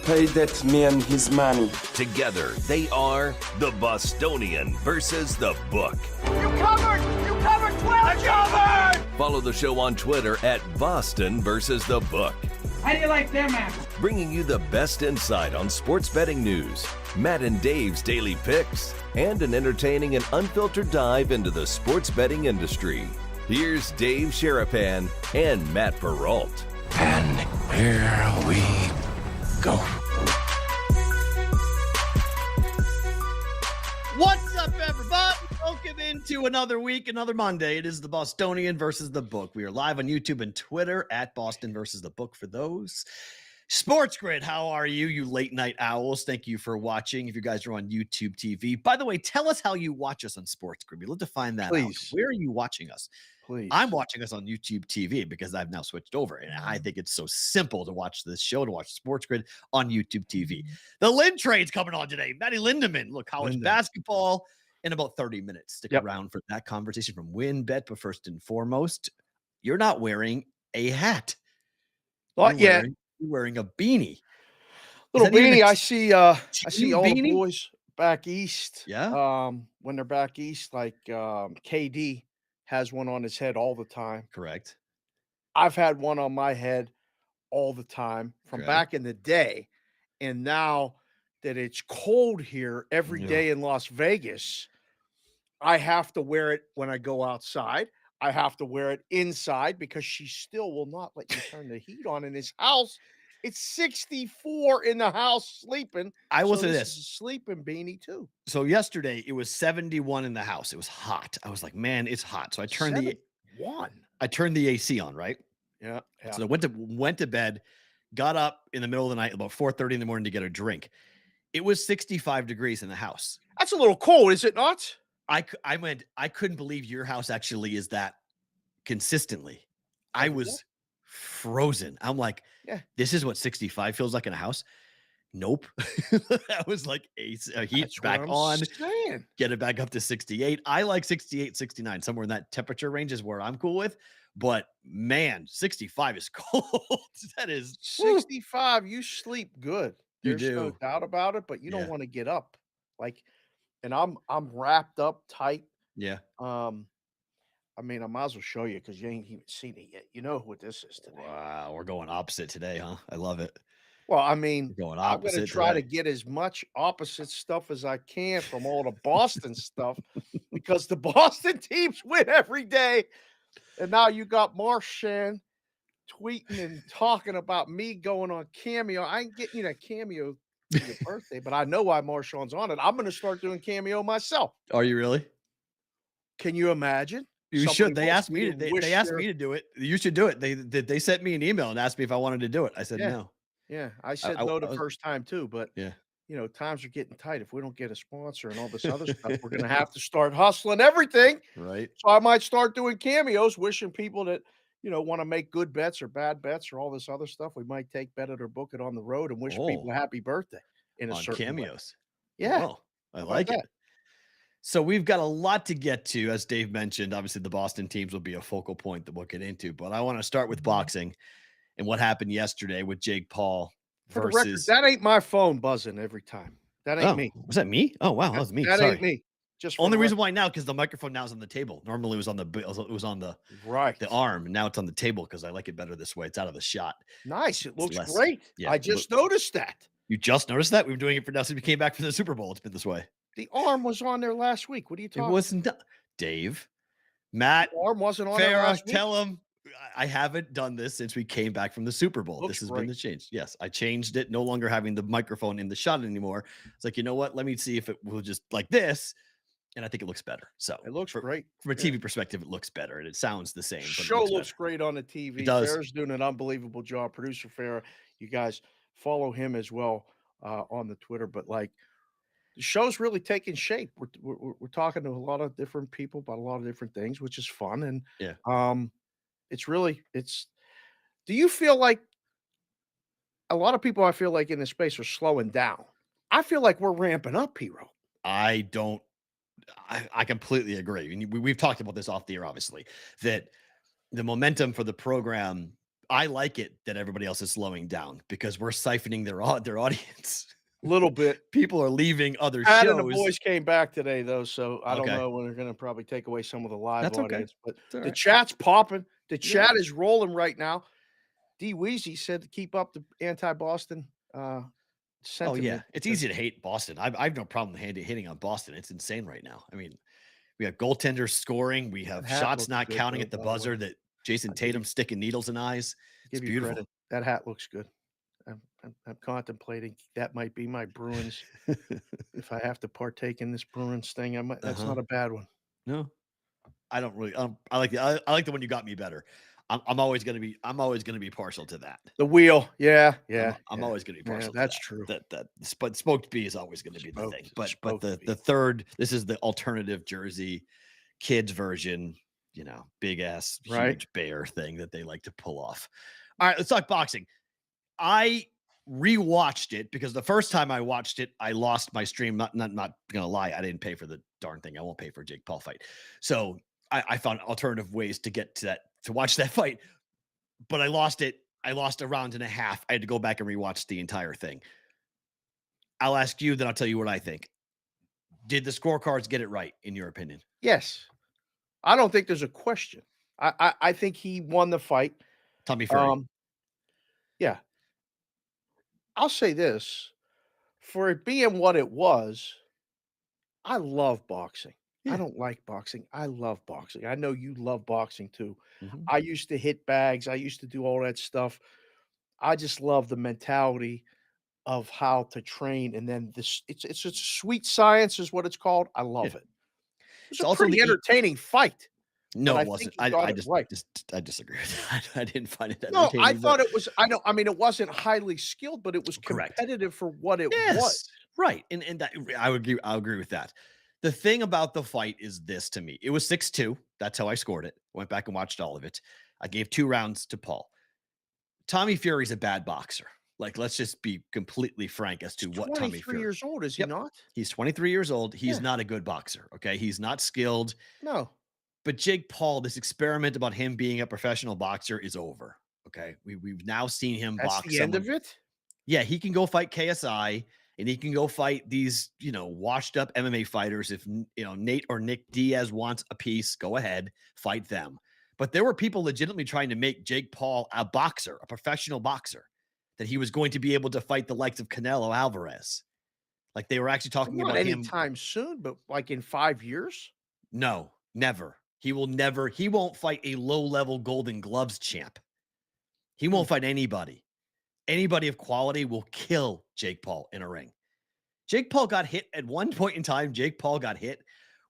pay that man his money. Together, they are the Bostonian versus the Book. You covered! You covered 12! I covered! Follow the show on Twitter at Boston versus the Book. How do you like them apples? Bringing you the best insight on sports betting news, Matt and Dave's daily picks, and an entertaining and unfiltered dive into the sports betting industry. Here's Dave Sharapan and Matt Perrault. And here we go. What's up, everybody? Welcome into another week, another Monday. It is the Bostonian versus the Book. We are live on YouTube and Twitter at Boston versus the Book for those. Sports Grid, how are you, you late night owls? Thank you for watching. If you guys are on YouTube TV, by the way, tell us how you watch us on Sports Grid. We'd love to find that out. Where are you watching us? Please. I'm watching us on YouTube TV because I've now switched over, and I think it's so simple to watch this show, to watch Sports Grid on YouTube TV. The Lynn trade's coming on today. Matty Lindemann, look, college basketball in about 30 minutes. Stick around for that conversation from WinBet, but first and foremost, you're not wearing a hat. Not yet. You're wearing a beanie. Little beanie. I see all beanie? the boys back east. Yeah. When they're back east, like KD has one on his head all the time. Correct. I've had one on my head all the time from back in the day. And now that it's cold here every day in Las Vegas, I have to wear it when I go outside. I have to wear it inside because she still will not let you turn the heat on in his house. It's 64 in the house sleeping. I will So say this this. is a sleeping beanie too. So yesterday it was 71 in the house. It was hot. I was like, man, it's hot. So I turned the AC on, right? Yeah. So I went to bed, got up in the middle of the night about 4:30 in the morning to get a drink. It was 65 degrees in the house. That's a little cold, is it not? I couldn't believe your house actually is that consistently. I was frozen. I'm like, this is what 65 feels like in a house. Nope. That was like a heat That's back what I'm on, saying. get it back up to 68. I like 68, 69, somewhere in that temperature range is where I'm cool with. But man, 65 is cold. That is 65. You sleep good. You There's no do. doubt about it, but you don't want to get up. And I'm wrapped up tight. Yeah. I mean, I might as well show you because you ain't even seen it yet. You know what this is today. Wow. We're going opposite today, huh? I love it. Well, I mean, We're going I'm going to opposite try to today. get as much opposite stuff as I can from all the Boston stuff because the Boston teams win every day. And now you got Marchand tweeting and talking about me going on Cameo. I ain't getting you that Cameo for your birthday, but I know why Marchand's on it. I'm going to start doing Cameo myself. Are you really? Can you imagine? You Somebody should. They wants asked me to. wish They asked their- me to do it. You should do it. They sent me an email and asked me if I wanted to do it. I said no. Yeah, I said I no the was- first time too, but Yeah. times are getting tight. If we don't get a sponsor and all this other stuff, we're going to have to start hustling everything. Right. So I might start doing cameos, wishing people that, want to make good bets or bad bets or all this other stuff. We might take bet it or book it on the road and wish people a happy birthday in a On certain way. cameos. Yeah. Oh, I like it. that? So we've got a lot to get to, as Dave mentioned. Obviously, the Boston teams will be a focal point that we'll get into, but I want to start with boxing and what happened yesterday with Jake Paul For the record, versus. that ain't my phone buzzing every time. That ain't Oh, me. was that me? Oh wow, that was me. That Sorry. ain't me. Just for Only the reason why now because the microphone now is on the table. Normally it was on the right. the arm, and now it's on the table because I like it better this way. It's out of the shot. Nice. It looks less- great. yeah, I just noticed that. You just noticed that? We've been doing it for now since we came back from the Super Bowl. It's been this way. The arm was on there last week. What are you It talking? wasn't Dave. Matt, The arm wasn't on there Farra, last week. tell him I haven't done this since we came back from the Super Bowl. Looks This has great. been the change. Yes, I changed it. No longer having the microphone in the shot anymore. It's like, you know what? Let me see if it will just like this. And I think it looks better. So It looks great. from a TV perspective, it looks better and it sounds the same. But it Show looks better. great on the TV. It does. Farrah's doing an unbelievable job. Producer Farrah, you guys follow him as well on the Twitter. But the show's really taking shape. We're talking to a lot of different people about a lot of different things, which is fun. And it's. Do you feel like a lot of people? I feel like in this space are slowing down. I feel like we're ramping up, Perrault. I completely agree. And we've talked about this off the air, obviously, that the momentum for the program I like it that everybody else is slowing down because we're siphoning their audience. A little bit. People are leaving other Pat and the shows. boys came back today, though, so I don't Okay. know when they're going to probably take away some of the live That's okay. audience. But It's all the right. chat's popping. The Yeah. chat is rolling right now. D. Weezy said to keep up the anti-Boston Oh sentiment. yeah, it's easy to hate Boston. I've no problem hitting on Boston. It's insane right now. I mean, we have goaltenders scoring. We have hat shots looks not good, counting though, at the by the way. buzzer that Jason I'll give you- Tatum sticking needles in eyes. It's Give you beautiful. credit. That hat looks good. I'm contemplating that might be my Bruins. If I have to partake in this Bruins thing, that's Uh-huh. not a bad one. No, I don't really. I like the one you got me better. I'm always gonna be partial to that. The wheel, yeah. I'm always gonna be partial. To that's that. true. But smoked bee is always gonna be the thing. But Smoked the bee. the third, this is the alternative jersey, kids version. Big ass Right. huge bear thing that they like to pull off. All right, let's talk boxing. I rewatched it because the first time I watched it, I lost my stream. Not gonna lie, I didn't pay for the darn thing. I won't pay for a Jake Paul fight. So I found alternative ways to get to watch that fight. But I lost it. I lost a round and a half. I had to go back and rewatch the entire thing. I'll ask you, then I'll tell you what I think. Did the scorecards get it right, in your opinion? Yes. I don't think there's a question. I think he won the fight. Tommy Fury. Yeah. I'll say this. For it being what it was, I love boxing. Yeah. I don't like boxing. I love boxing. I know you love boxing too. Mhm. I used to hit bags. I used to do all that stuff. I just love the mentality of how to train, and then it's a sweet science is what it's called. I love it. It's a also pretty the- entertaining fight. No, but it I wasn't. think he got it right. I disagree with that. I didn't find it that No, I entertaining, thought but- it was. I mean, it wasn't highly skilled, but it was Correct. competitive for what it was. Yes, right. And that I'll agree with that. The thing about the fight is this to me. It was 6-2. That's how I scored it. Went back and watched all of it. I gave 2 rounds to Paul. Tommy Fury's a bad boxer. Like, let's just be completely frank as to what Tommy 23 Fury. years old, is he Yep. not? He's 23 years old. He's Yeah. not a good boxer. Okay. He's not skilled. No. But Jake Paul, this experiment about him being a professional boxer is over. Okay. We've now seen him That's box the end of it? Yeah, he can go fight KSI and he can go fight these, washed up MMA fighters. If, Nate or Nick Diaz wants a piece, go ahead, fight them. But there were people legitimately trying to make Jake Paul a boxer, a professional boxer, that he was going to be able to fight the likes of Canelo Alvarez. Like they were actually talking Not about him. anytime soon, but like in 5 years? No, never. He won't fight a low-level Golden Gloves champ. He won't fight anybody. Anybody of quality will kill Jake Paul in a ring. Jake Paul got hit at one point in time. Jake Paul got hit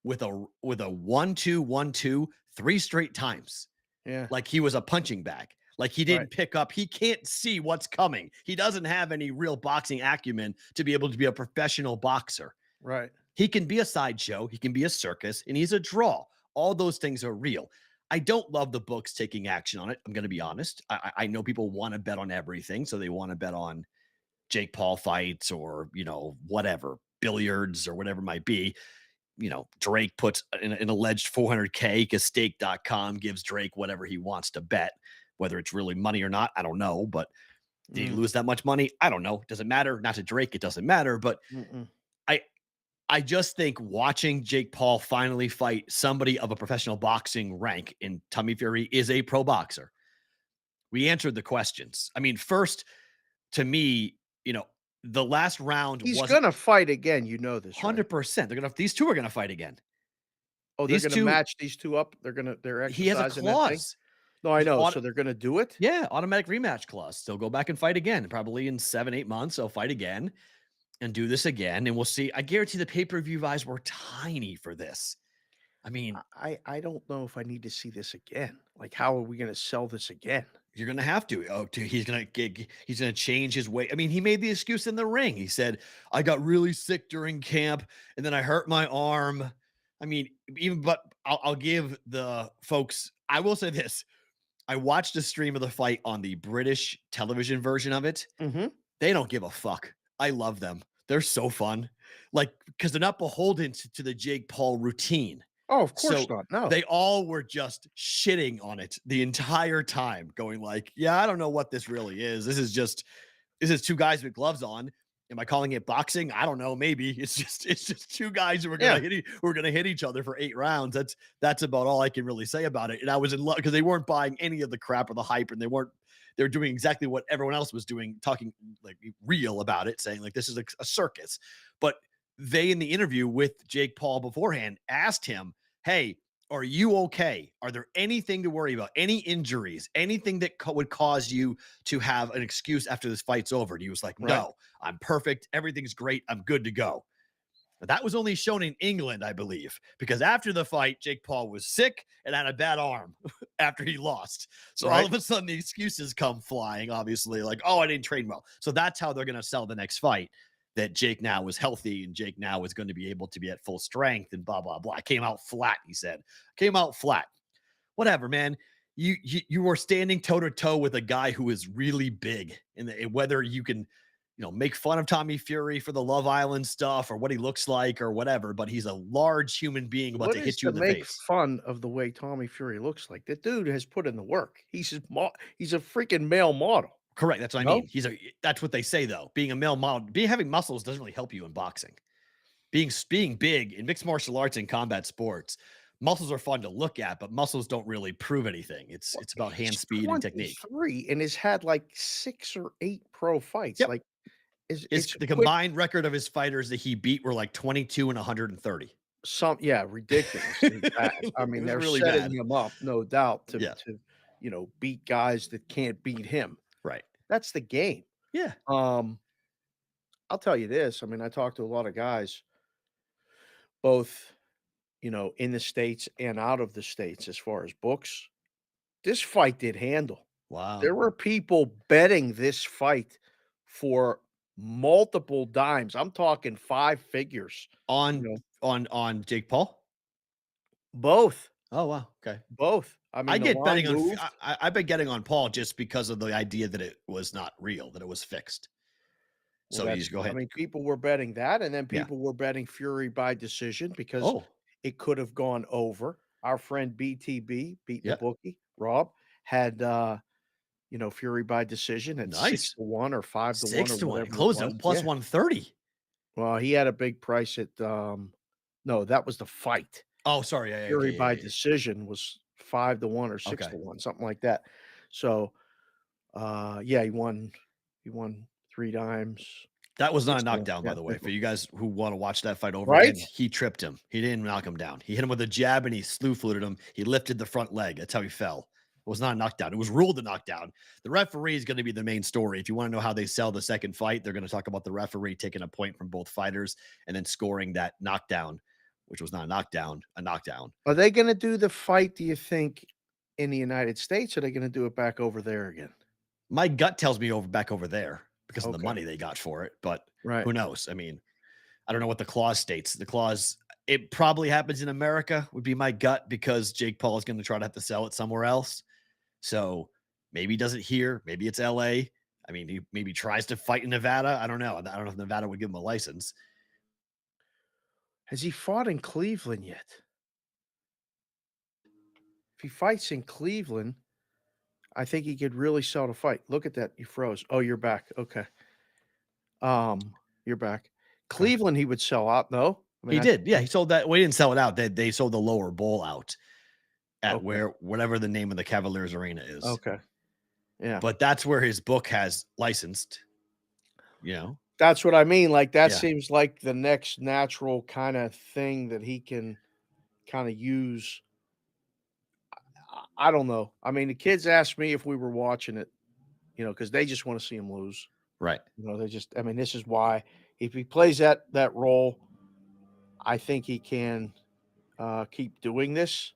with a 1-2, 1-2, 3 straight times. Yeah. Like he was a punching bag. Like he didn't pick up. He can't see what's coming. He doesn't have any real boxing acumen to be able to be a professional boxer. Right. He can be a sideshow. He can be a circus, and he's a draw. All those things are real. I don't love the books taking action on it. I'm going to be honest. I know people want to bet on everything. So they want to bet on Jake Paul fights or, whatever, billiards or whatever it might be. Drake puts an alleged $400K because stake.com gives Drake whatever he wants to bet, whether it's really money or not. I don't know. But did he lose that much money? I don't know. Doesn't matter. Not to Drake. It doesn't matter. But I just think watching Jake Paul finally fight somebody of a professional boxing rank in Tommy Fury is a pro boxer. We answered the questions. I mean, first, to me, the last round He's was going to fight again. You know this. 100%. These two are going to fight again. Oh, they're These going to two- match these two up. They're exercising He has a that thing? clause. No, I know. Auto- So they're going to do it? Yeah, automatic rematch clause. They'll go back and fight again. Probably in 7-8 months, they'll fight again and do this again. And we'll see. I guarantee the pay-per-view buys were tiny for this. I mean, I don't know if I need to see this again. Like, how are we going to sell this again? you're going to have to. Oh, dude, he's going to change his way. I mean, he made the excuse in the ring. He said, I got really sick during camp and then I hurt my arm. I mean, but I'll give the folks, I will say this. I watched a stream of the fight on the British television version of it. Mm-hmm. They don't give a fuck. I love them. They're so fun. Like, because they're not beholden to the Jake Paul routine. Oh, of course So not. No. they all were just shitting on it the entire time, going like, "Yeah, I don't know what this really is. This is two guys with gloves on. Am I calling it boxing? I don't know. Maybe it's just two guys who are Yeah. gonna hit each other for 8 rounds. That's about all I can really say about it. And I was in love because they weren't buying any of the crap or the hype, and they were doing exactly what everyone else was doing, talking like real about it, saying like this is a circus. But they in the interview with Jake Paul beforehand asked him, "Hey, are you okay? Are there anything to worry about? Any injuries? Anything that would cause you to have an excuse after this fight's over?" And he was like, Right. "No, I'm perfect. Everything's great. I'm good to go." But that was only shown in England, I believe, because after the fight, Jake Paul was sick and had a bad arm after he lost. So all Right. of a sudden, the excuses come flying, obviously, like, "Oh, I didn't train well." So that's how they're going to sell the next fight, that Jake now was healthy and Jake now is going to be able to be at full strength and blah, blah, blah. Came out flat, he said. Came out flat. Whatever, man. You were standing toe to toe with a guy who is really big, and whether you can, make fun of Tommy Fury for the Love Island stuff or what he looks like or whatever, but he's a large human being about What to is hit you to in the make face. fun of the way Tommy Fury looks like? That dude has put in the work. He's a freaking male model. Correct. That's what I No? mean. That's what they say though. Being a male model, having muscles doesn't really help you in boxing. Being big in mixed martial arts and combat sports, muscles are fun to look at, but muscles don't really prove anything. It's about hand He's speed and technique. 23 and has had like 6 or 8 pro fights. Yep. Like, it's The quick. combined record of his fighters that he beat were like 22 and 130. Yeah, ridiculously bad. I It mean, was they're really setting bad. him up, no doubt, to Yeah. beat guys that can't beat him. Right. That's the game. Yeah. Um, I'll tell you this, I mean, I talked to a lot of guys, both, in the States and out of the States as far as books. This fight did handle. Wow. There were people betting this fight for multiple dimes. I'm talking 5 figures, you On know, Jake Paul? both, Oh wow. Okay. both. I I mean, the get line betting on moved. I've been getting on Paul just because of the idea that it was not real, that it was fixed. Well, So you just go I ahead. mean, people were betting that, and then Yeah. people were betting Fury by decision because Oh, it could have gone over. Our friend BTB, beating the yeah. bookie, Rob, had, Fury by decision at 6 Nice. to 1 or 5 to 1 or 6 to 1. It whatever it closed was. at plus Yeah. 130. Well, he had a big price at, no, that was the fight. Oh, sorry. Yeah, yeah, okay, Fury yeah, by yeah, yeah. decision was 5 to 1 or 6 Okay. to 1, something like that. So, yeah, he won 3 times, That was not a 6 to 1. knockdown, by Yeah, the way. big For one. you guys who want to watch that fight over Right? again, he tripped him. He didn't knock him down. He hit him with a jab and he slew footed him. He lifted the front leg. That's how he fell. It was not a knockdown. It was ruled a knockdown. The referee is going to be the main story. If you want to know how they sell the second fight, they're going to talk about the referee taking a point from both fighters and then scoring that knockdown, which was not a knockdown, a knockdown. Are they gonna do the fight, do you think, in the United States, or are they gonna do it back over there again? My gut tells me back over there because of the Okay, money they got for it, but right. who knows? I mean, I don't know what the clause states. The clause, it probably happens in America, would be my gut, because Jake Paul is going to try to have to sell it somewhere else. So maybe he does it here. Maybe it's LA. I mean, he maybe tries to fight in Nevada. I don't know. I don't know if Nevada would give him a license. Has he fought in Cleveland yet? If he fights in Cleveland, I think he could really sell the fight. Look at that, you froze. Oh, you're back, okay. You're back. Okay. Cleveland, he would sell out, no? I mean, He I did. Yeah. think He sold that. We didn't sell it out. They sold the lower bowl out at okay, whatever the name of the Cavaliers Arena is. okay, yeah. But that's where his book has licensed, you know? That's what I mean, like, that Yeah. seems like the next natural kinda thing that he can kinda use. I don't know. I mean, the kids asked me if we were watching it, because they just wanna see him lose. Right. I mean, this is why if he plays that role, I think he can, keep doing this.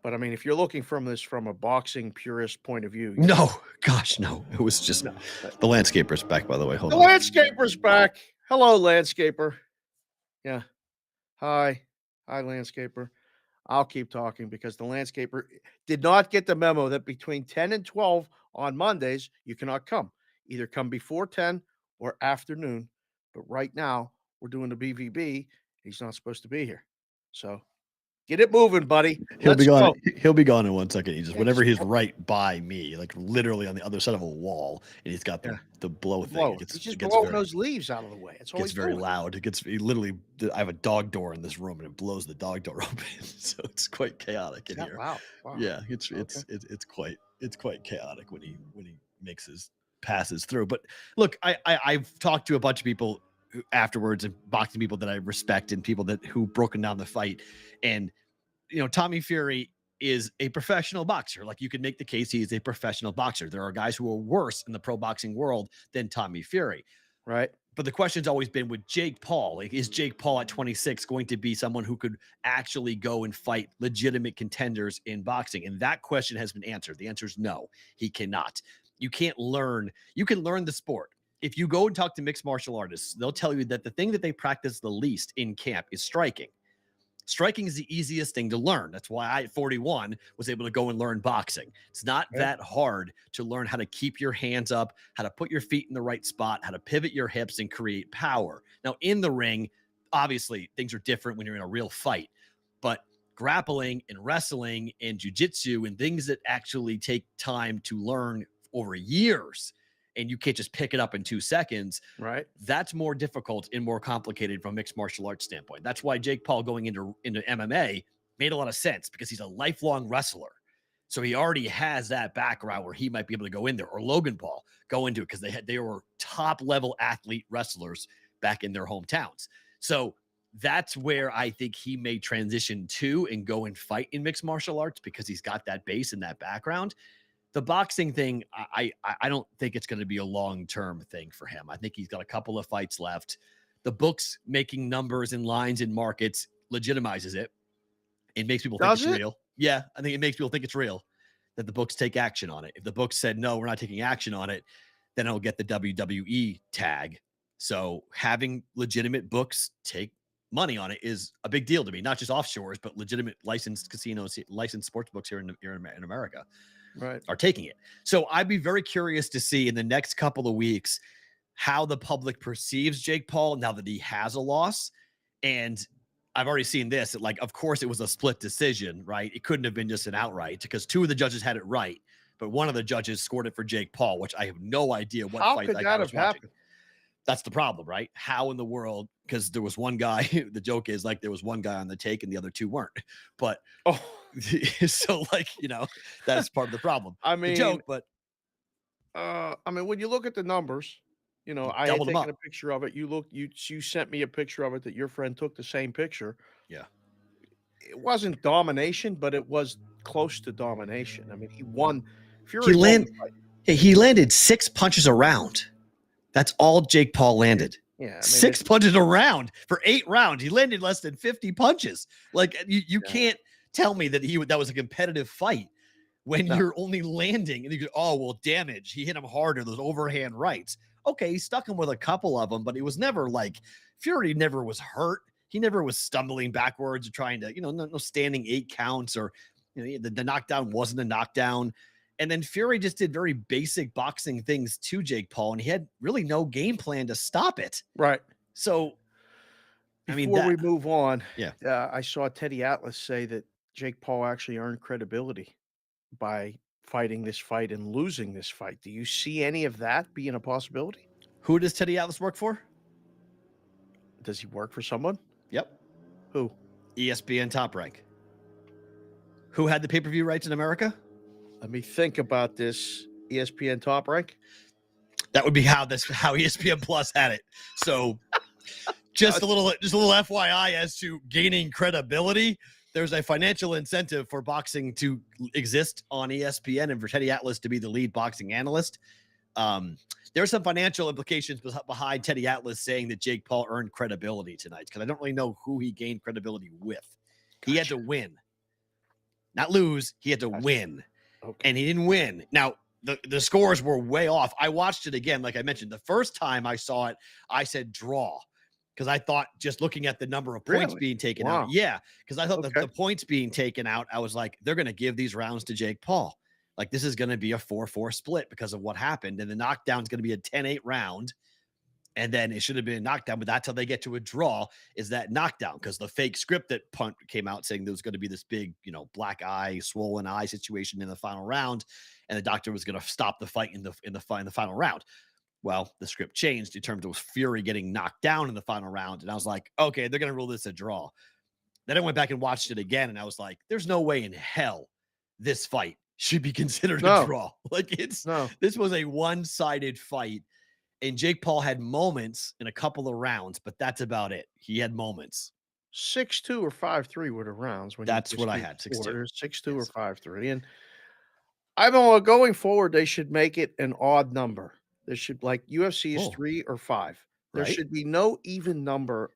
But, I mean, if you're looking from this from a boxing purist point of view, No, gosh, no. It was just no. the landscaper's back, by the way. Hold The on. landscaper's back. Hello, landscaper. Yeah. Hi. Hi, landscaper. I'll keep talking because the landscaper did not get the memo that between 10 and 12 on Mondays, you cannot come. Either come before 10 or afternoon. But right now, we're doing the BVB. He's not supposed to be here. So Get it moving, buddy. He'll be Let's gone. go. He'll be gone in 1 second. He just Yeah, whenever just he's right by me, like literally on the other side of a wall, and he's got the blow thing. Blow. He's just It gets blowing very, those leaves out of the way. That's all gets he's very doing. loud. He literally. I have a dog door in this room, and it blows the dog door open, so it's quite chaotic in here. Wow. Yeah, it's quite chaotic when he makes his passes through. But look, I've talked to a bunch of people afterwards, and boxing people that I respect, and people who broken down the fight, and Tommy Fury is a professional boxer. Like, you could make the case he is a professional boxer. There are guys who are worse in the pro boxing world than Tommy Fury. Right. But the question's always been with Jake Paul. Like, is Jake Paul at 26 going to be someone who could actually go and fight legitimate contenders in boxing? And that question has been answered. The answer is no, he cannot. You can learn the sport. If you go and talk to mixed martial artists, they'll tell you that the thing that they practice the least in camp is striking. Striking is the easiest thing to learn. That's why I, at 41, was able to go and learn boxing. It's not that hard to learn how to keep your hands up, how to put your feet in the right spot, how to pivot your hips and create power. Now, in the ring, obviously, things are different when you're in a real fight. But grappling and wrestling and jiu-jitsu and things that actually take time to learn over years, and you can't just pick it up in 2 seconds. Right. That's more difficult and more complicated from a mixed martial arts standpoint. That's why Jake Paul going into MMA made a lot of sense, because he's a lifelong wrestler. So he already has that background where he might be able to go in there, or Logan Paul go into it, because they were top level athlete wrestlers back in their hometowns. So that's where I think he may transition to and go and fight in mixed martial arts, because he's got that base and that background. The boxing thing, I don't think it's going to be a long-term thing for him. I think he's got a couple of fights left. The books making numbers and lines in markets legitimizes it. It makes people think it's real. Yeah, I think it makes people think it's real, that the books take action on it. If the books said, no, we're not taking action on it, then it'll get the WWE tag. So having legitimate books take money on it is a big deal to me, not just offshores, but legitimate licensed casinos, licensed sports books here in America. Right. Are taking it. So I'd be very curious to see in the next couple of weeks how the public perceives Jake Paul now that he has a loss. And I've already seen this. Of course, it was a split decision, right? It couldn't have been just an outright, because 2 of the judges had it right, but one of the judges scored it for Jake Paul, which I have no idea what How fight could that have happened? That's the problem, right? How in the world? Because there was one guy, the joke is, like, there was one guy on the take and the other 2 weren't. But so, that's part of the problem. I mean, the joke, but when you look at the numbers, I had taken a picture of it. You sent me a picture of it that your friend took the same picture. Yeah. It wasn't domination, but it was close to domination. I mean, he won. He landed 6 punches a round. That's all Jake Paul landed. Yeah, 6 punches a round for 8 rounds. He landed less than 50 punches. Like, you can't tell me that that was a competitive fight when you're only landing and you go, oh, well, damage. He hit him harder, those overhand rights. Okay, he stuck him with a couple of them, but it was never like Fury never was hurt. He never was stumbling backwards or trying to, no standing 8 counts, or the knockdown wasn't a knockdown. And then Fury just did very basic boxing things to Jake Paul, and he had really no game plan to stop it. Right. So, before we move on, yeah, I saw Teddy Atlas say that Jake Paul actually earned credibility by fighting this fight and losing this fight. Do you see any of that being a possibility? Who does Teddy Atlas work for? Does he work for someone? Yep. Who? ESPN Top Rank. Who had the pay-per-view rights in America? Let me think about this. ESPN Top Rank. That would be how ESPN Plus had it. So just a little FYI as to gaining credibility. There's a financial incentive for boxing to exist on ESPN and for Teddy Atlas to be the lead boxing analyst. There are some financial implications behind Teddy Atlas saying that Jake Paul earned credibility tonight, because I don't really know who he gained credibility with. Gotcha. He had to win, not lose. He had to win. Okay. And he didn't win. Now, the scores were way off. I watched it again. Like I mentioned, the first time I saw it, I said draw, because I thought, just looking at the number of points being taken out. Yeah, because I thought the points being taken out, I was like, they're going to give these rounds to Jake Paul. Like, this is going to be a 4-4 split because of what happened. And the knockdown is going to be a 10-8 round. And then it should have been a knockdown, but that's how they get to a draw, is that knockdown, because the fake script that Punt came out saying there was going to be this big, black eye, swollen eye situation in the final round, and the doctor was going to stop the fight in the final round. Well, the script changed in terms of Fury getting knocked down in the final round, and I was like, okay, they're going to rule this a draw. Then I went back and watched it again, and I was like, there's no way in hell this fight should be considered a draw. Like, this was a one-sided fight. And Jake Paul had moments in a couple of rounds, but that's about it. He had moments. 6-2 or 5-3 were the rounds. That's what I had. 6-2. 6-2 or 5-3. And I know going forward, they should make it an odd number. There should, like UFC is 3 or 5. There should be no even number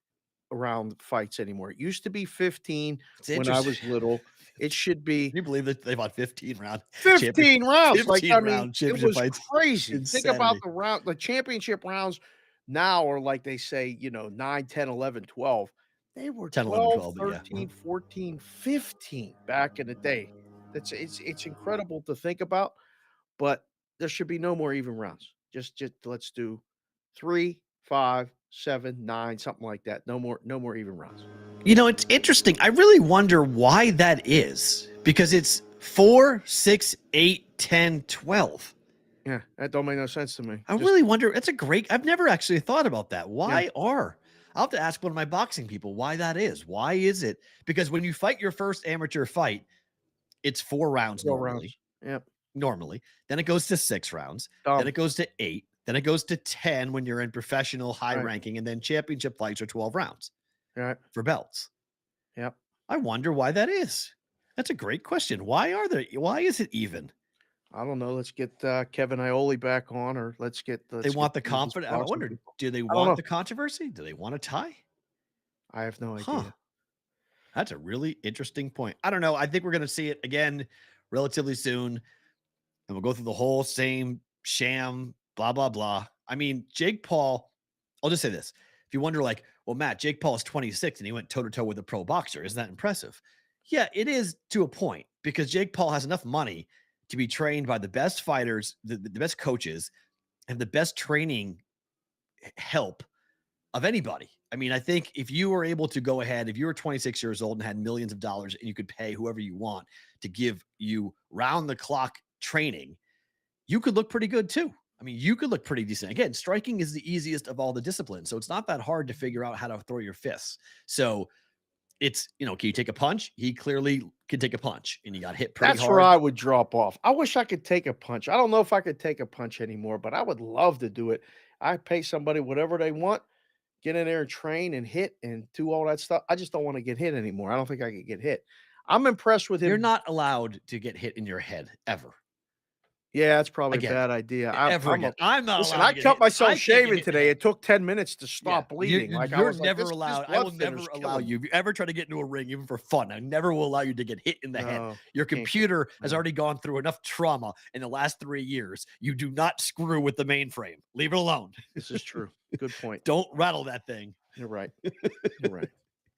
around fights anymore. It used to be 15 when I was little. It should be. Can you believe that they fought 15 rounds? 15 rounds. 15 round it was fights. crazy. Insanity. Think about the championship rounds now are like they say, 9, 10, 11, 12. They were 10, 12, 11, 12, 13, 14, 15 back in the day. It's incredible to think about, but there should be no more even rounds. Just let's do 3, 5, 7, 9, something like that. No more even rounds. It's interesting. I really wonder why that is, because it's 4, 6, 8, 10, 12. Yeah, that don't make no sense to me. I really wonder. I've never actually thought about that. Why I'll have to ask one of my boxing people why that is. Why is it? Because when you fight your first amateur fight, it's 4 rounds normally. Yep. Normally. Then it goes to 6 rounds. Dumb. Then it goes to 8. Then it goes to 10 when you're in professional high ranking. And then championship fights are 12 rounds. Right. For belts. Yep. I wonder why that is. That's a great question. Why is it even? I don't know. Let's get Kevin Iole back on, or they want the confidence. I wonder, do they want the controversy? Do they want a tie? I have no idea. That's a really interesting point. I don't know. I think we're going to see it again relatively soon, and we'll go through the whole same sham, blah, blah, blah. I mean, Jake Paul, I'll just say this. If you wonder, like, well, Matt, Jake Paul is 26 and he went toe-to-toe with a pro boxer. Isn't that impressive? Yeah, it is to a point, because Jake Paul has enough money to be trained by the best fighters, the best coaches, and the best training help of anybody. I mean, I think if you were able to go ahead, if you were 26 years old and had millions of dollars and you could pay whoever you want to give you round-the-clock training, you could look pretty good too. I mean, you could look pretty decent. Again, striking is the easiest of all the disciplines, so it's not that hard to figure out how to throw your fists. So it's, can you take a punch? He clearly can take a punch, and he got hit pretty hard. That's where I would drop off. I wish I could take a punch. I don't know if I could take a punch anymore, but I would love to do it. I pay somebody whatever they want, get in there and train and hit and do all that stuff. I just don't want to get hit anymore. I don't think I could get hit. I'm impressed with him. You're not allowed to get hit in your head ever. Yeah, that's probably a bad idea. I'm not. Listen, I cut myself shaving today. It took 10 minutes to stop bleeding. You're never allowed. I will never allow you. If you ever try to get into a ring, even for fun, I never will allow you to get hit in the head. Your computer has already gone through enough trauma in the last 3 years. You do not screw with the mainframe. Leave it alone. This is true. Good point. Don't rattle that thing. You're right. You're right.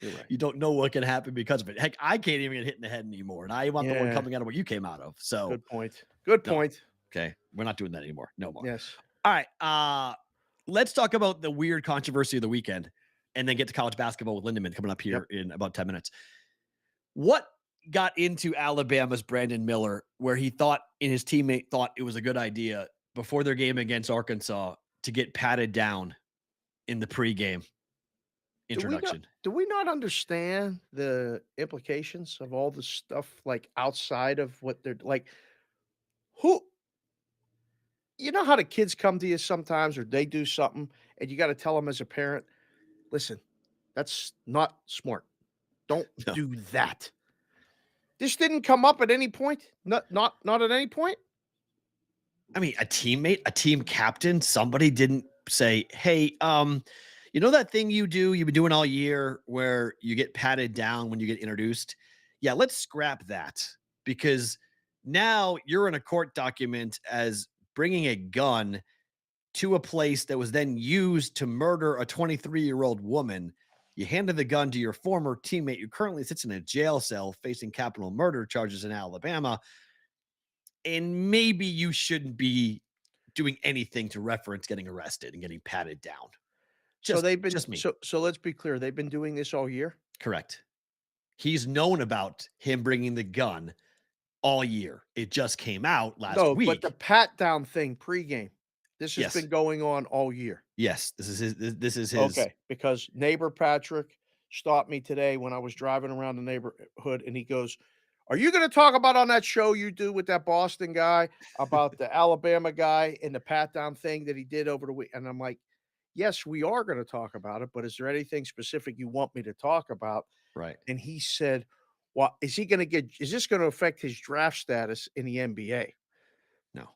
You're right. You don't know what can happen because of it. Heck, I can't even get hit in the head anymore, and I want the one coming out of what you came out of. So good point. Good point. Okay, we're not doing that anymore. No more. Yes. All right. Let's talk about the weird controversy of the weekend, and then get to college basketball with Lindemann coming up here in about 10 minutes. What got into Alabama's Brandon Miller, where his teammate thought it was a good idea before their game against Arkansas to get patted down in the pregame introduction? Do we not understand the implications of all the stuff, like outside of what they're like? You know how the kids come to you sometimes, or they do something, and you got to tell them as a parent, listen, that's not smart. Don't do that. This didn't come up at any point. Not at any point. I mean, a teammate, a team captain, somebody didn't say, hey, you know that thing you've been doing all year where you get patted down when you get introduced? Yeah, let's scrap that, because now you're in a court document as bringing a gun to a place that was then used to murder a 23-year-old woman. You handed the gun to your former teammate who currently sits in a jail cell facing capital murder charges in Alabama. And maybe you shouldn't be doing anything to reference getting arrested and getting patted down. So Just they've been just me. so let's be clear. They've been doing this all year? Correct. He's known about him bringing the gun all year. It just came out last No, but the week. pat down thing pregame, this has Yes. been going on all year. Yes. This is his. Okay, because neighbor Patrick stopped me today when I was driving around the neighborhood, and he goes, "Are you going to talk about on that show you do with that Boston guy about the Alabama guy and the pat down thing that he did over the week?" And I'm like, "Yes, we are going to talk about it, but is there anything specific you want me to talk about?" Right. And he said, "Well, is he going to get? Is this going to affect his draft status in the NBA?" No.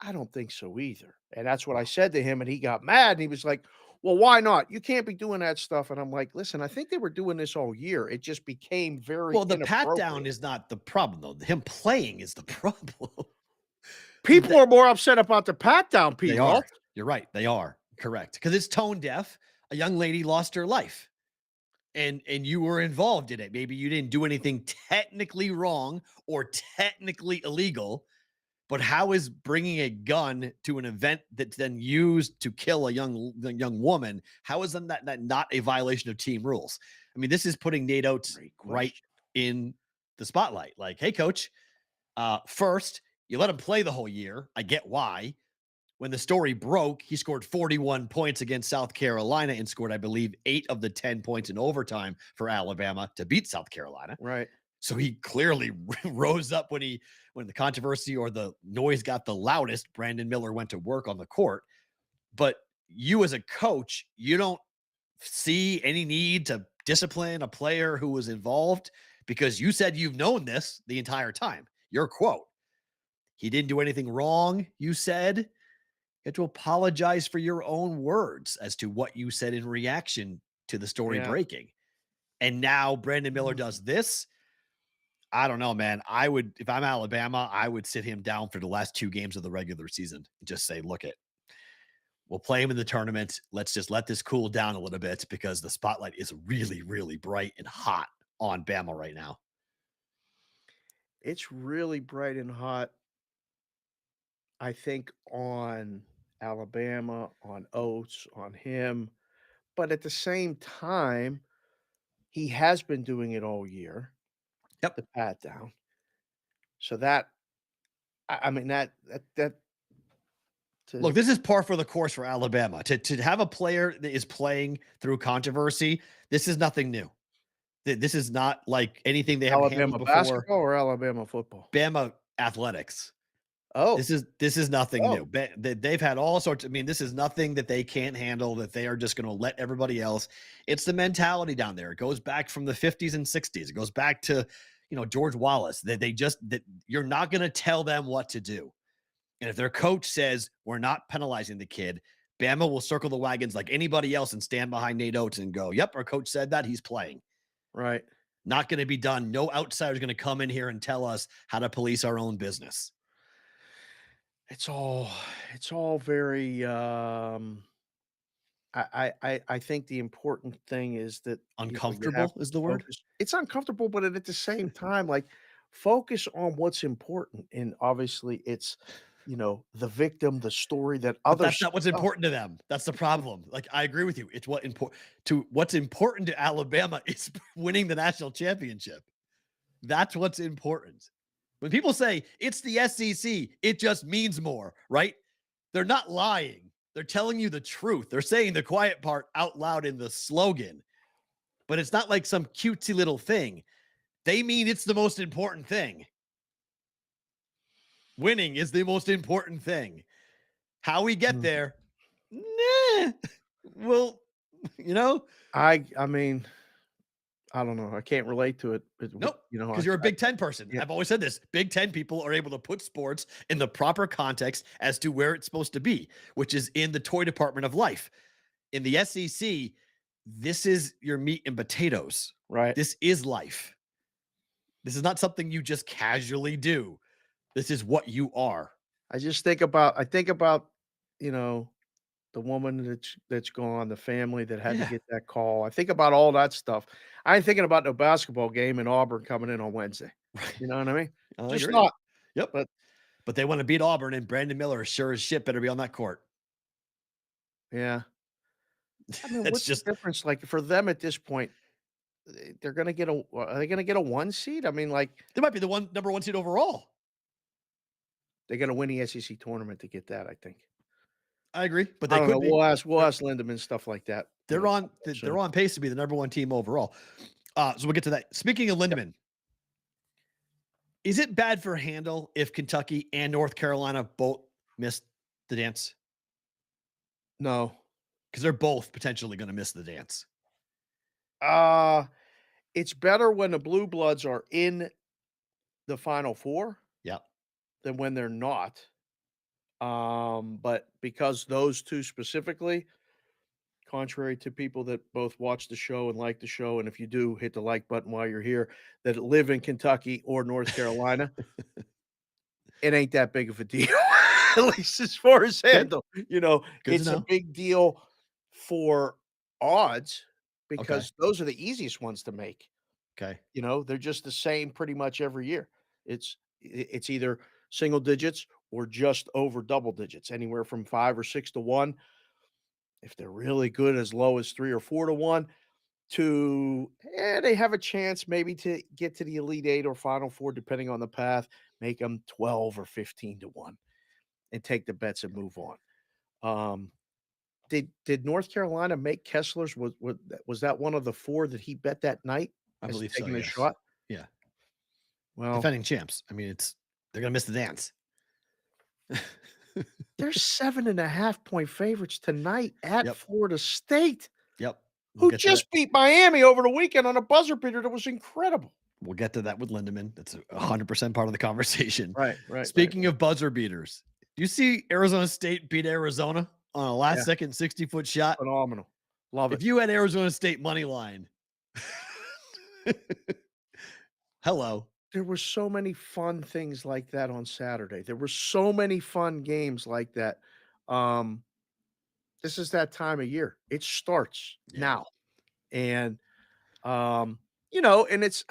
I don't think so either. And that's what I No. said to him, and he got mad, and he was like, "Well, why not? You can't be doing that stuff." And I'm like, "Listen, I think they were doing this all year. It just became very Well, the pat down inappropriate." is not the problem, though. Him playing is the problem. People are more upset about the pat down, They Perrault. are. You're right. They are correct because it's tone deaf. A young lady lost her life, and you were involved in it. Maybe you didn't do anything technically wrong or technically illegal, but how is bringing a gun to an event that's then used to kill the young woman? How is that not a violation of team rules? I mean, this is putting Nate Oates Great right question. in the spotlight. Like, hey, coach, first you let him play the whole year. I get why. When the story broke, he scored 41 points against South Carolina and scored, I believe, 8 of the 10 points in overtime for Alabama to beat South Carolina. Right. So he clearly rose up when the controversy or the noise got the loudest. Brandon Miller went to work on the court. But you as a coach, you don't see any need to discipline a player who was involved because you said you've known this the entire time. Your quote. He didn't do anything wrong, you said. You had to apologize for your own words as to what you said in reaction to the story Yeah. breaking. And now Brandon Miller does this. I don't know, man. I would, if I'm Alabama, I would sit him down for the last 2 games of the regular season and just say, look we'll play him in the tournament. Let's just let this cool down a little bit because the spotlight is really, really bright and hot on Bama right now. It's really bright and hot, I think, on Alabama, on Oates, on him. But at the same time, he has been doing it all year, Yep. the pat down. So that I mean, that Look, to this is par for the course for Alabama. To have a player that is playing through controversy, this is nothing new. This is not like anything they haven't handled Alabama before. basketball or Alabama football? Bama athletics. Oh, This is nothing oh, new. They've had all sorts. I mean, this is nothing that they can't handle. That they are just going to let everybody else. It's the mentality down there. It goes back from the 50s and 60s. It goes back to George Wallace. That you're not going to tell them what to do. And if their coach says we're not penalizing the kid, Bama will circle the wagons like anybody else and stand behind Nate Oates and go, "Yep, our coach said that. He's playing." right. Not going to be done. No outsider's going to come in here and tell us how to police our own business. It's all very, I think the important thing is that, you have Uncomfortable to is the word. focus. It's uncomfortable, but at the same time, like, focus on what's important, and obviously, it's, the victim, the story that But others that's not what's important to them. That's the problem. Like, I agree with you. It's what's important to Alabama is winning the national championship. That's what's important. When people say it's the SEC, it just means more, right? They're not lying. They're telling you the truth. They're saying the quiet part out loud in the slogan, but it's not like some cutesy little thing. They mean it's the most important thing. Winning is the most important thing. How we get Mhm. there, nah. Well, I mean, I don't know. I can't relate to it. nope. I Because you're a Big Ten person. yeah. I've always said this. Big Ten people are able to put sports in the proper context as to where it's supposed to be, which is in the toy department of life. In the SEC, this is your meat and potatoes. Right. This is life. This is not something you just casually do. This is what you are. I think about, you know, the woman that's gone, the family that had to Yeah. get that call. I think about all that stuff. I ain't thinking about no basketball game in Auburn coming in on Wednesday. Right. You know what I mean? I Just agree. not. Yep. But But they want to beat Auburn, and Brandon Miller, sure as shit, better be on that court. yeah. I mean, That's what's the just difference? Like for them at this point, they're going to get a. Are they going to get a 1 seed? I mean, like they might be the number one seed overall. they're going to win the SEC tournament to get that. I think. I agree, but I they don't could know. be. We'll ask Lindemann stuff like that. They're on. soon. They're on pace to be the number one team overall. So we'll get to that. Speaking of Lindemann, is it bad for Handel if Kentucky and North Carolina both missed the dance? No. Because they're both potentially going to miss the dance. It's better when the Blue Bloods are in the Final Four. Yeah. Than when they're not. But because those two specifically, contrary to people that both watch the show and like the show, and if you do, hit the like button while you're here, that live in Kentucky or North Carolina, it ain't that big of a deal, at least as far as Handel. Good It's to a know. big deal for odds because those are the easiest ones to make. Okay. They're just the same pretty much every year. It's either single digits or just over double digits, anywhere from 5 or 6 to 1. If they're really good, as low as 3 or 4 to 1 to they have a chance maybe to get to the Elite 8 or Final Four, depending on the path, make them 12 or 15 to 1 and take the bets and move on. Did North Carolina make Kessler's? Was that one of the 4 that he bet that night? I as believe so. taking a Yes. shot? Yeah. Well, Defending champs. I mean, they're going to miss the dance. they're 7.5-point favorites tonight at Yep. Florida State, Yep. who just beat Miami over the weekend on a buzzer beater that was incredible. We'll get to that with Lindemann. That's 100% part of the conversation. Right. Speaking of buzzer beaters, do you see Arizona State beat Arizona on a last-second 60-foot shot? Phenomenal. Love it. If you had Arizona State money line, hello. There were so many fun things like that on Saturday. There were so many fun games like that. This is that time of year. It starts now. And, and it's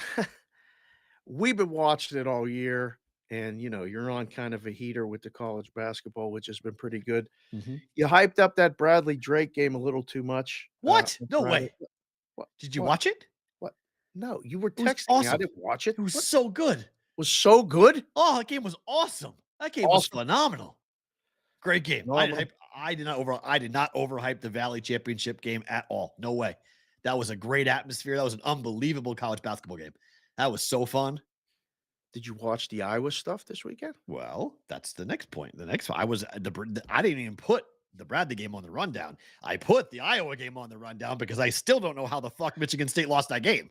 we've been watching it all year. And, you're on kind of a heater with the college basketball, which has been pretty good. Mm-hmm. You hyped up that Bradley Drake game a little too much. What? No Friday. way. What? Did you watch it? What? No, you were It was texting me. I awesome. didn't watch it. It was so good. Was so good? Oh, that game was awesome. That game was phenomenal. Great game. Phenomenal. I did not overhype the Valley Championship game at all. No way. That was a great atmosphere. That was an unbelievable college basketball game. That was so fun. Did you watch the Iowa stuff this weekend? Well, that's the next point. The next one, I didn't even put the Bradley game on the rundown. I put the Iowa game on the rundown because I still don't know how the fuck Michigan State lost that game.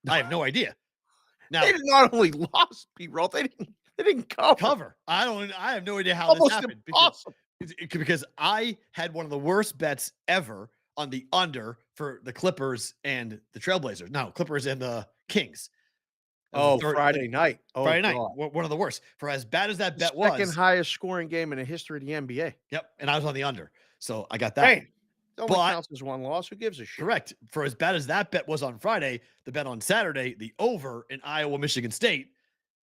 I have no idea. Now, they not only lost, Perrault, they didn't cover. I have no idea how this happened because I had one of the worst bets ever on the under for the Clippers and the Trailblazers. No, Clippers and the Kings. Friday night. Friday night. One of the worst. For as bad as that bet was. Second highest scoring game in the history of the NBA. Yep. And I was on the under. So I got that. Hey, it only counts as one loss. Who gives a shit? Correct. For as bad as that bet was on Friday, the bet on Saturday, the over in Iowa, Michigan State,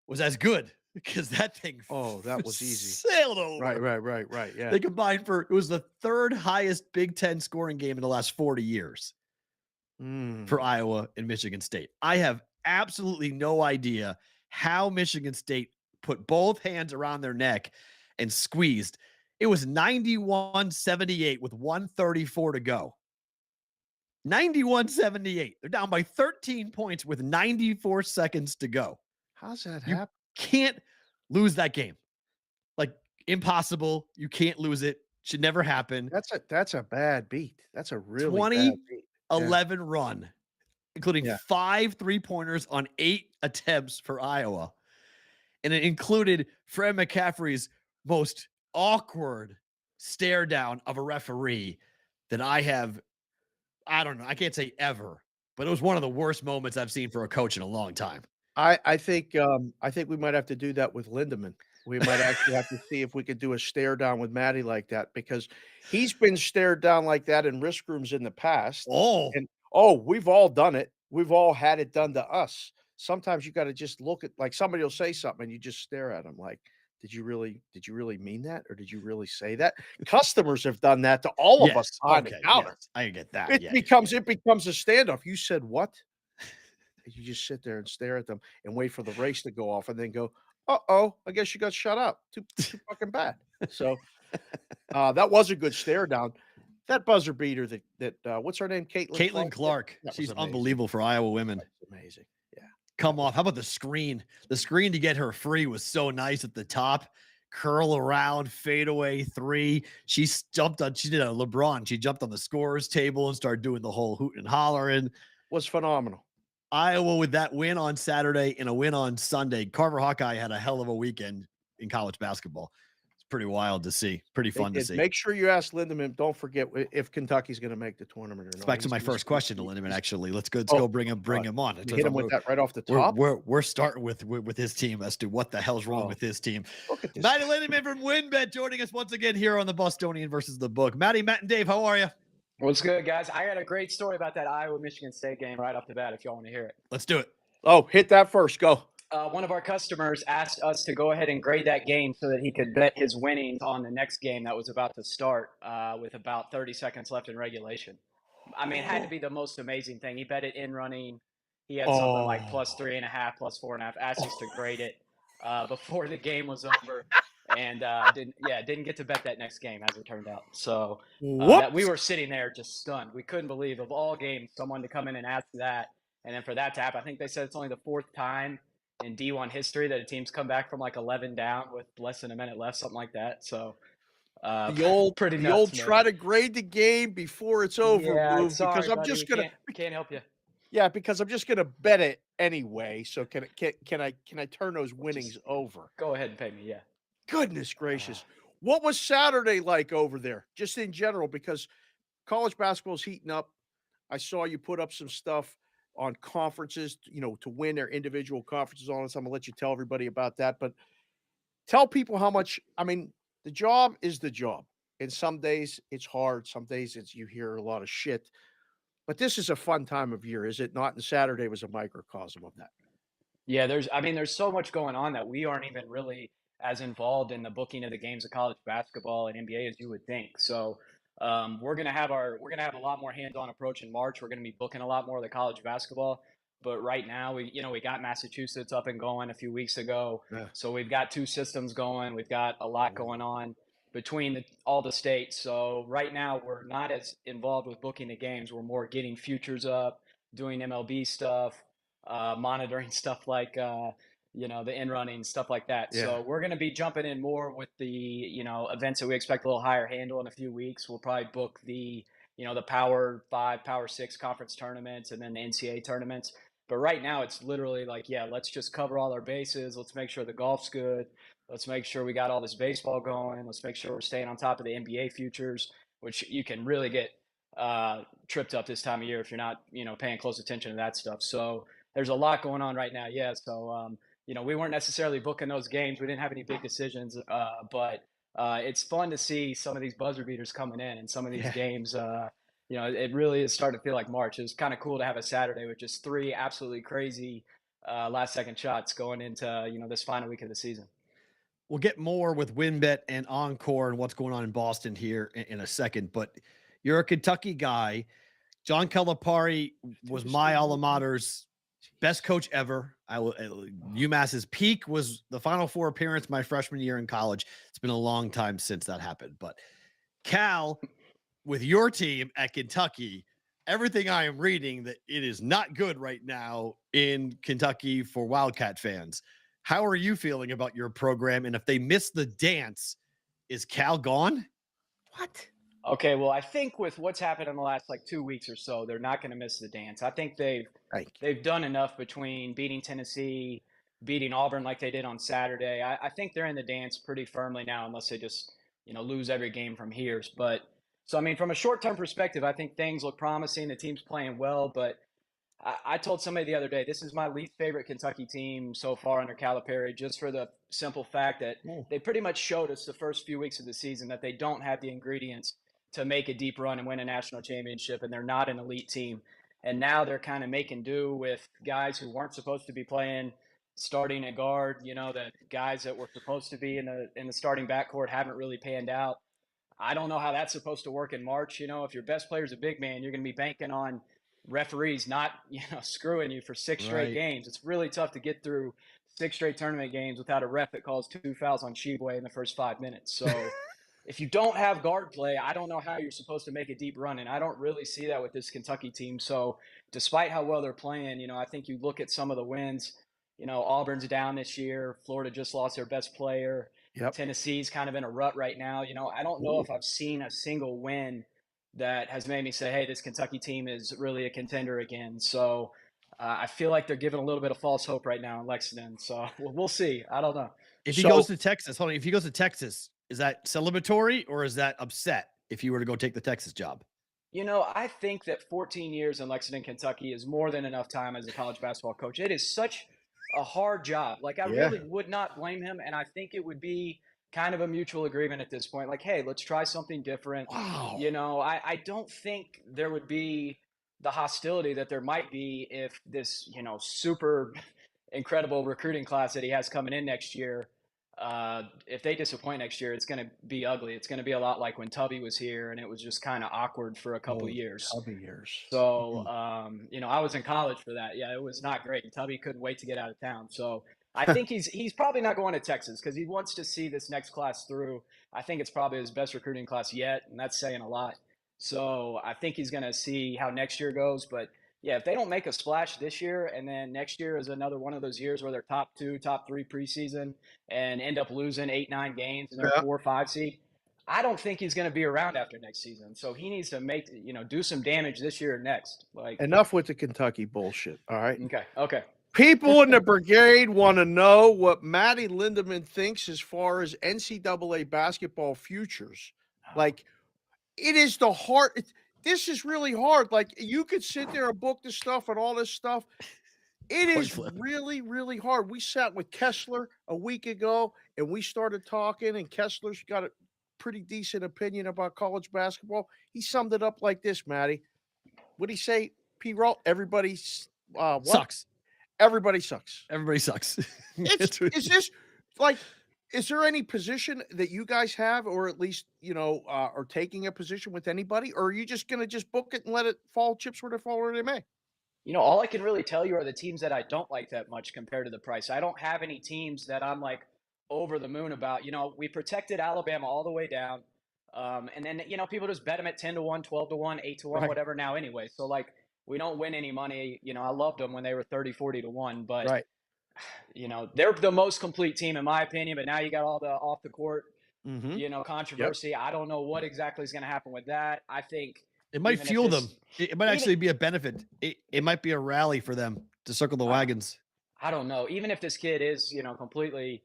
was as good because that thing that was easy. Sailed over. Right. Yeah. They combined it was the third highest Big Ten scoring game in the last 40 years for Iowa and Michigan State. I have absolutely no idea how Michigan State put both hands around their neck and squeezed. It was 91-78 with 134 to go. 91-78. They're down by 13 points with 94 seconds to go. How's that happen? Can't lose that game. Like, impossible. You can't lose it. Should never happen. That's a bad beat. That's a really bad beat. 20-11 run, including 5 3-pointers on 8 attempts for Iowa. And it included Fred McCaffrey's most awkward stare down of a referee that I don't know. I can't say ever, but it was one of the worst moments I've seen for a coach in a long time. I think we might have to do that with Lindemann. We might actually have to see if we could do a stare down with Matty like that, because he's been stared down like that in risk rooms in the past. We've all done it. We've all had it done to us. Sometimes you got to just look at, like, somebody will say something and you just stare at them like, did you really mean that, or did you really say that? Customers have done that to all of us Yes. on the Okay. counter. Yes, I get that. It Yeah. becomes a standoff. You said what? And you just sit there and stare at them and wait for the race to go off and then go, "Uh-oh, I guess you got shut up. Too fucking bad." So, that was a good stare down. That buzzer beater what's her name? Caitlin Clark. That was She's amazing. unbelievable for Iowa women. That's amazing. Yeah. Come off. How about the screen? The screen to get her free was so nice at the top. Curl around, fadeaway three. She did a LeBron. She jumped on the scorer's table and started doing the whole hoot and hollering. Was phenomenal. Iowa with that win on Saturday and a win on Sunday. Carver Hawkeye had a hell of a weekend in college basketball. It's pretty wild to see. Pretty fun to see. Make sure you ask Lindemann. Don't forget if Kentucky's going to make the tournament or not. It's back to my first question to Lindemann. Actually, let's go bring him on. You hit him with that right off the top. We're starting with his team as to what the hell's wrong with his team. Matty Lindemann from WinBet joining us once again here on the Bostonian versus the Book. Matty, Matt, and Dave, how are you? What's good, guys? I got a great story about that Iowa-Michigan State game right off the bat if y'all want to hear it. Let's do it. Oh, hit that first. Go. One of our customers asked us to go ahead and grade that game so that he could bet his winnings on the next game that was about to start with about 30 seconds left in regulation. I mean, it had to be the most amazing thing. He bet it in running. He had something like +3.5, +4.5. Asked us to grade it before the game was over. And didn't get to bet that next game as it turned out. So we were sitting there just stunned. We couldn't believe, of all games, someone to come in and ask that, and then for that to happen. I think they said it's only the fourth time in D1 history that a team's come back from like 11 down with less than a minute left, something like that. So the old try to grade the game before it's over. Yeah, sorry, because I'm just gonna can't help you. Yeah, because I'm just gonna bet it anyway. So can I turn those winnings over? Go ahead and pay me. Yeah. Goodness gracious. What was Saturday like over there, just in general? Because college basketball is heating up. I saw you put up some stuff on conferences, to win their individual conferences on us. I'm gonna let you tell everybody about that. But tell people how much, the job is the job. And some days it's hard. Some days you hear a lot of shit. But this is a fun time of year, is it not? And Saturday was a microcosm of that. Yeah, there's so much going on that we aren't even really as involved in the booking of the games of college basketball and NBA as you would think. So we're gonna have a lot more hands-on approach in March. We're gonna be booking a lot more of the college basketball. But right now, we got Massachusetts up and going a few weeks ago. Yeah. So we've got two systems going. We've got a lot going on between all the states. So right now, we're not as involved with booking the games. We're more getting futures up, doing MLB stuff, monitoring stuff like the in running, stuff like that. Yeah. So we're going to be jumping in more with the events that we expect a little higher handle in a few weeks. We'll probably book the the Power 5, Power 6 conference tournaments and then the NCAA tournaments. But right now it's literally like, let's just cover all our bases. Let's make sure the golf's good. Let's make sure we got all this baseball going. Let's make sure we're staying on top of the NBA futures, which you can really get tripped up this time of year if you're not, paying close attention to that stuff. So there's a lot going on right now. Yeah. So, we weren't necessarily booking those games. We didn't have any big decisions, but it's fun to see some of these buzzer beaters coming in and some of these games. It really is starting to feel like March. It's kind of cool to have a Saturday with just three absolutely crazy last-second shots going into this final week of the season. We'll get more with WinBet and Encore and what's going on in Boston here in a second. But you're a Kentucky guy. John Calipari was my alma mater's best coach ever. UMass's peak was the Final Four appearance my freshman year in college. It's been a long time since that happened. But Cal, with your team at Kentucky, everything I am reading that it is not good right now in Kentucky for Wildcat fans. How are you feeling about your program? And if they miss the dance, is Cal gone? What? Okay, well, I think with what's happened in the last 2 weeks or so, they're not going to miss the dance. I think they've done enough between beating Tennessee, beating Auburn like they did on Saturday. I think they're in the dance pretty firmly now, unless they just lose every game from here. But so from a short-term perspective, I think things look promising. The team's playing well, but I told somebody the other day, this is my least favorite Kentucky team so far under Calipari, just for the simple fact that they pretty much showed us the first few weeks of the season that they don't have the ingredients to make a deep run and win a national championship, and they're not an elite team. And now they're kind of making do with guys who weren't supposed to be playing starting at guard. You know, the guys that were supposed to be in the starting backcourt haven't really panned out. I don't know how that's supposed to work in March. You know, if your best player's a big man, you're going to be banking on referees not, screwing you for 6 straight Right. games. It's really tough to get through 6 straight tournament games without a ref that calls 2 fouls on Sheboy in the first 5 minutes. So if you don't have guard play, I don't know how you're supposed to make a deep run. And I don't really see that with this Kentucky team. So despite how well they're playing, I think you look at some of the wins, Auburn's down this year. Florida just lost their best player. Yep. Tennessee's kind of in a rut right now. I don't know if I've seen a single win that has made me say, hey, this Kentucky team is really a contender again. So I feel like they're giving a little bit of false hope right now in Lexington. So we'll see. I don't know. If he So- goes to Texas, hold on. If he goes to Texas, is that celebratory or is that upset if you were to go take the Texas job? I think that 14 years in Lexington, Kentucky is more than enough time as a college basketball coach. It is such a hard job. Like, I Yeah. really would not blame him. And I think it would be kind of a mutual agreement at this point. Like, hey, let's try something different. Wow. I don't think there would be the hostility that there might be if this, super incredible recruiting class that he has coming in next year, if they disappoint next year, it's going to be ugly. It's going to be a lot like when Tubby was here, and it was just kind of awkward for a couple years. Tubby years. So, I was in college for that. Yeah, it was not great. Tubby couldn't wait to get out of town. So I think he's probably not going to Texas because he wants to see this next class through. I think it's probably his best recruiting class yet, and that's saying a lot. So I think he's going to see how next year goes. But yeah, if they don't make a splash this year, and then next year is another one of those years where they're top 2, top 3 preseason and end up losing 8, 9 games and they're 4 or 5 seed, I don't think he's going to be around after next season. So he needs to do some damage this year or next. Like, Enough with the Kentucky bullshit. All right. Okay. People in the brigade want to know what Matty Lindemann thinks as far as NCAA basketball futures. Like, it is the hard. This is really hard. Like, you could sit there and book this stuff and all this stuff. It is really, really hard. We sat with Kessler a week ago and we started talking, and Kessler's got a pretty decent opinion about college basketball. He summed it up like this, Matty. What'd he say, Perrault? Everybody's Sucks. Everybody sucks. Everybody sucks. Is there any position that you guys have, or at least, are taking a position with anybody, or are you just going to book it and let it fall chips where they fall where they may? All I can really tell you are the teams that I don't like that much compared to the price. I don't have any teams that I'm like over the moon about. We protected Alabama all the way down. And then, people just bet them at 10-1, 12-1, 8-1, Right. whatever now anyway. So like, we don't win any money. I loved them when they were 30, 40-1, but Right. They're the most complete team in my opinion, but now you got all the off the court, Mm-hmm. controversy. Yep. I don't know what exactly is going to happen with that. I think it might fuel them. It might actually be a benefit. It might be a rally for them to circle the wagons. I don't know. Even if this kid is, completely,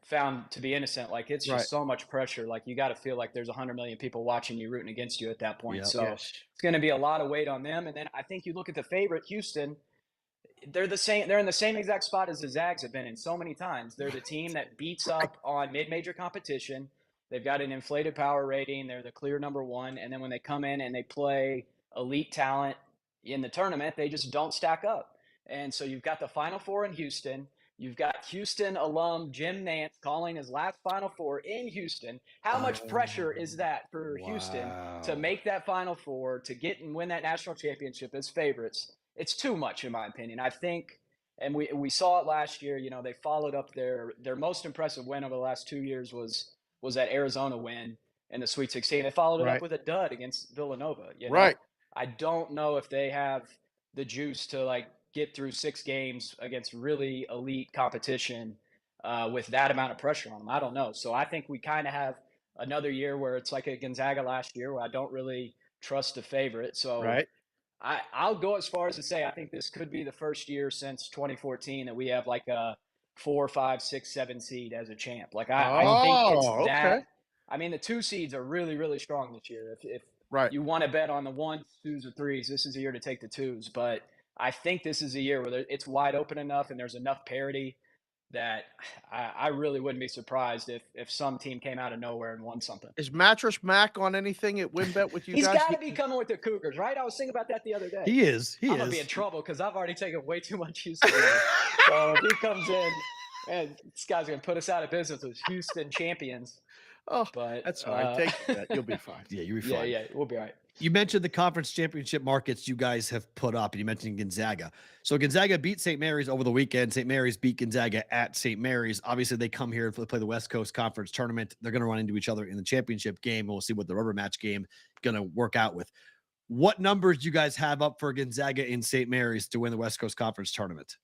found to be innocent, like it's just so much pressure. Like you got to feel like there's 100 million people watching you, rooting against you at that point. Yep. So it's going to be a lot of weight on them. And then I think you look at the favorite, Houston. They're the same. They're in the same exact spot as the Zags have been in so many times. They're the team that beats up on mid-major competition. They've got an inflated power rating. They're the clear number 1. And then when they come in and they play elite talent in the tournament, they just don't stack up. And so you've got the Final Four in Houston. You've got Houston alum Jim Nance calling his last Final Four in Houston. How much pressure is that for Houston to make that Final Four, to get and win that national championship as favorites? It's too much, in my opinion. I think, and we saw it last year. They followed up their most impressive win over the last 2 years was that Arizona win in the Sweet 16. They followed it up with a dud against Villanova. Right. I don't know if they have the juice to get through 6 games against really elite competition with that amount of pressure on them. I don't know. So I think we kind of have another year where it's like a Gonzaga last year, where I don't really trust the favorite. So I'll go as far as to say I think this could be the first year since 2014 that we have like a 4, 5, 6, 7 seed as a champ. Like I think it's that. I mean, the 2 seeds are really, really strong this year. If you want to bet on the 1s, 2s, or 3s, this is a year to take the 2s. But I think this is a year where it's wide open enough and there's enough parity that I really wouldn't be surprised if some team came out of nowhere and won something. Is Mattress Mac on anything at WinBet with you He's guys? got to be coming with the Cougars, right? I was thinking about that the other day. He is. I'm gonna be in trouble because I've already taken way too much Houston money. So if he comes in, man, this guy's gonna put us out of business as Houston champions. Oh, But that's all right. Take that. You'll be fine. Yeah, you'll be yeah, fine. yeah, we'll be all right. You mentioned the conference championship markets you guys have put up, and you mentioned Gonzaga. So Gonzaga beat St. Mary's over the weekend. St. Mary's beat Gonzaga at St. Mary's. Obviously, they come here to play the West Coast Conference tournament. They're going to run into each other in the championship game, and we'll see what the rubber match game going to work out with. What numbers do you guys have up for Gonzaga in St. Mary's to win the West Coast Conference tournament?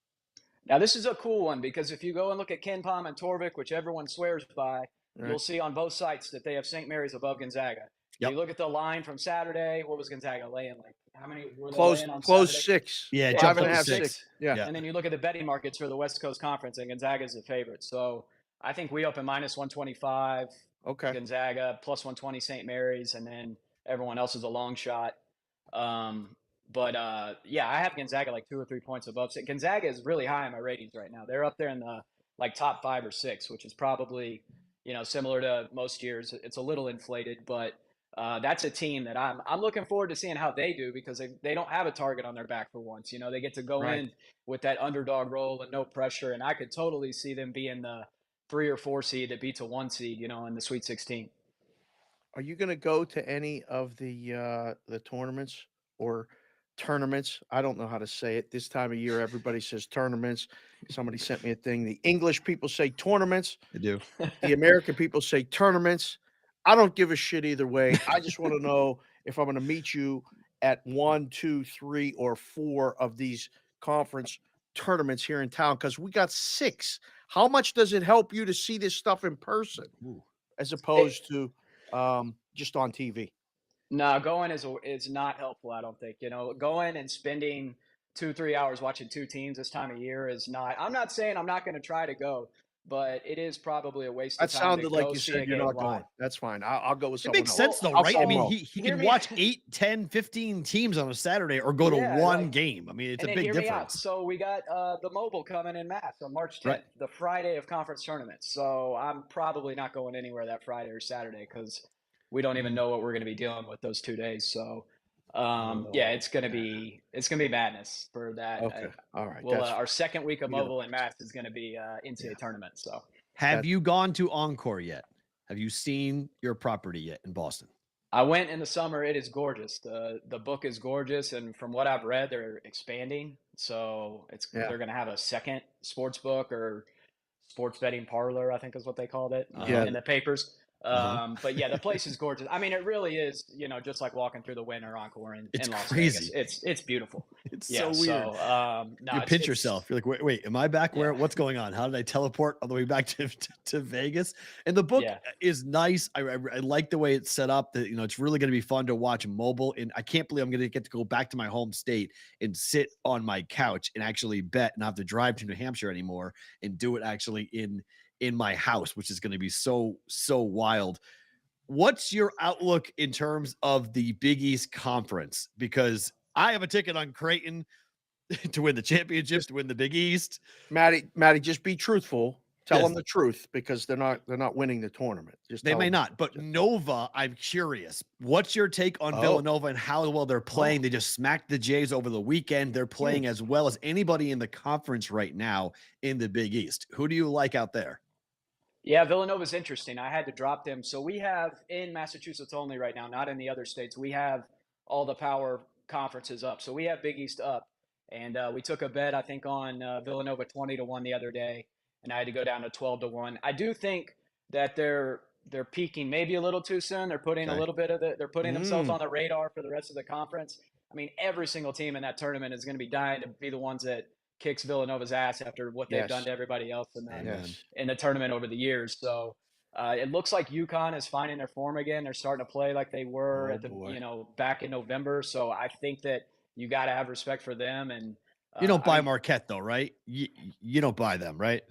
Now this is a cool one because if you go and look at Ken Pom and Torvik, which everyone swears by, you'll see on both sites that they have St. Mary's above Gonzaga. Yep. You look at the line from Saturday. What was Gonzaga laying? Like how many were they Close laying on 6. Yeah, Five jumped and a up to half, 6. 6. Yeah. Yeah. And then you look at the betting markets for the West Coast Conference, and Gonzaga's the favorite. So I think we open minus 125. Okay. Gonzaga plus 120 St. Mary's, and then everyone else is a long shot. Yeah, I have Gonzaga like 2 or 3 points above. So Gonzaga is really high in my ratings right now. They're up there in the like top 5 or 6, which is probably, similar to most years. It's a little inflated, but that's a team that I'm looking forward to seeing how they do because they don't have a target on their back for once. They get to go in with that underdog role and no pressure, and I could totally see them being the 3 or 4 seed that beats a 1 seed, in the Sweet 16. Are you going to go to any of the tournaments or tournaments? I don't know how to say it. This time of year, everybody says tournaments. Somebody sent me a thing. The English people say tournaments. They do. The American people say tournaments. I don't give a shit either way. I just want to know if I'm going to meet you at 1, 2, 3, or 4 of these conference tournaments here in town because we got 6. How much does it help you to see this stuff in person as opposed to just on TV? No, going is not helpful. I don't think, going and spending 2-3 hours watching 2 teams this time of year is not. I'm not saying I'm not going to try to go, but it is probably a waste of That time. sounded like you said you're not going. That's fine. I'll go with It someone makes else. sense though, I'll right? I mean, follow. he can watch 8, 10, 15 teams on a Saturday or go to one game. I mean, it's a And then big hear me out. difference. So we got the mobile coming in mass on March 10th, Right. the Friday of conference tournaments. So I'm probably not going anywhere that Friday or Saturday because we don't even know what we're going to be dealing with those 2 days. So yeah, it's gonna be madness for that. Okay. All right. Well, our second week of mobile and mass is going to be NCAA tournament. So Have you gone to Encore yet? Have you seen your property yet in Boston? I went in the summer. It is gorgeous. The book is gorgeous, and from what I've read, they're expanding. So they're going to have a second sports book or sports betting parlor, I think is what they called it in the papers. But yeah, the place is gorgeous. I mean, it really is, just like walking through the winter Encore in Las crazy. Vegas. It's beautiful. It's so weird. You pinch yourself. You're like, wait, am I back? Where? What's going on? How did I teleport all the way back to Vegas? And the book is nice. I like the way it's set up. That it's really going to be fun to watch mobile. And I can't believe I'm going to get to go back to my home state and sit on my couch and actually bet, and not have to drive to New Hampshire anymore and do it actually in my house, which is going to be so wild. What's your outlook in terms of the Big East Conference? Because I have a ticket on Creighton to win the championship, to win the Big East. Maddie, just be truthful. Tell them the truth because they're not winning the tournament. They may not, but Nova, I'm curious. What's your take on Villanova and how well they're playing? They just smacked the Jays over the weekend. They're playing as well as anybody in the conference right now in the Big East. Who do you like out there? Yeah, Villanova's interesting. I had to drop them. So we have in Massachusetts only right now, not in the other states. We have all the power conferences up. So we have Big East up. And we took a bet, I think, on Villanova 20-1 the other day. And I had to go down to 12-1. I do think that they're peaking maybe a little too soon. They're putting a little bit of they're putting themselves on the radar for the rest of the conference. I mean, every single team in that tournament is going to be dying to be the ones that kicks Villanova's ass after what they've done to everybody else in the tournament over the years. So it looks like UConn is finding their form again. They're starting to play like they were back in November. So I think that you got to have respect for them. And you don't buy Marquette though, right? You don't buy them, right?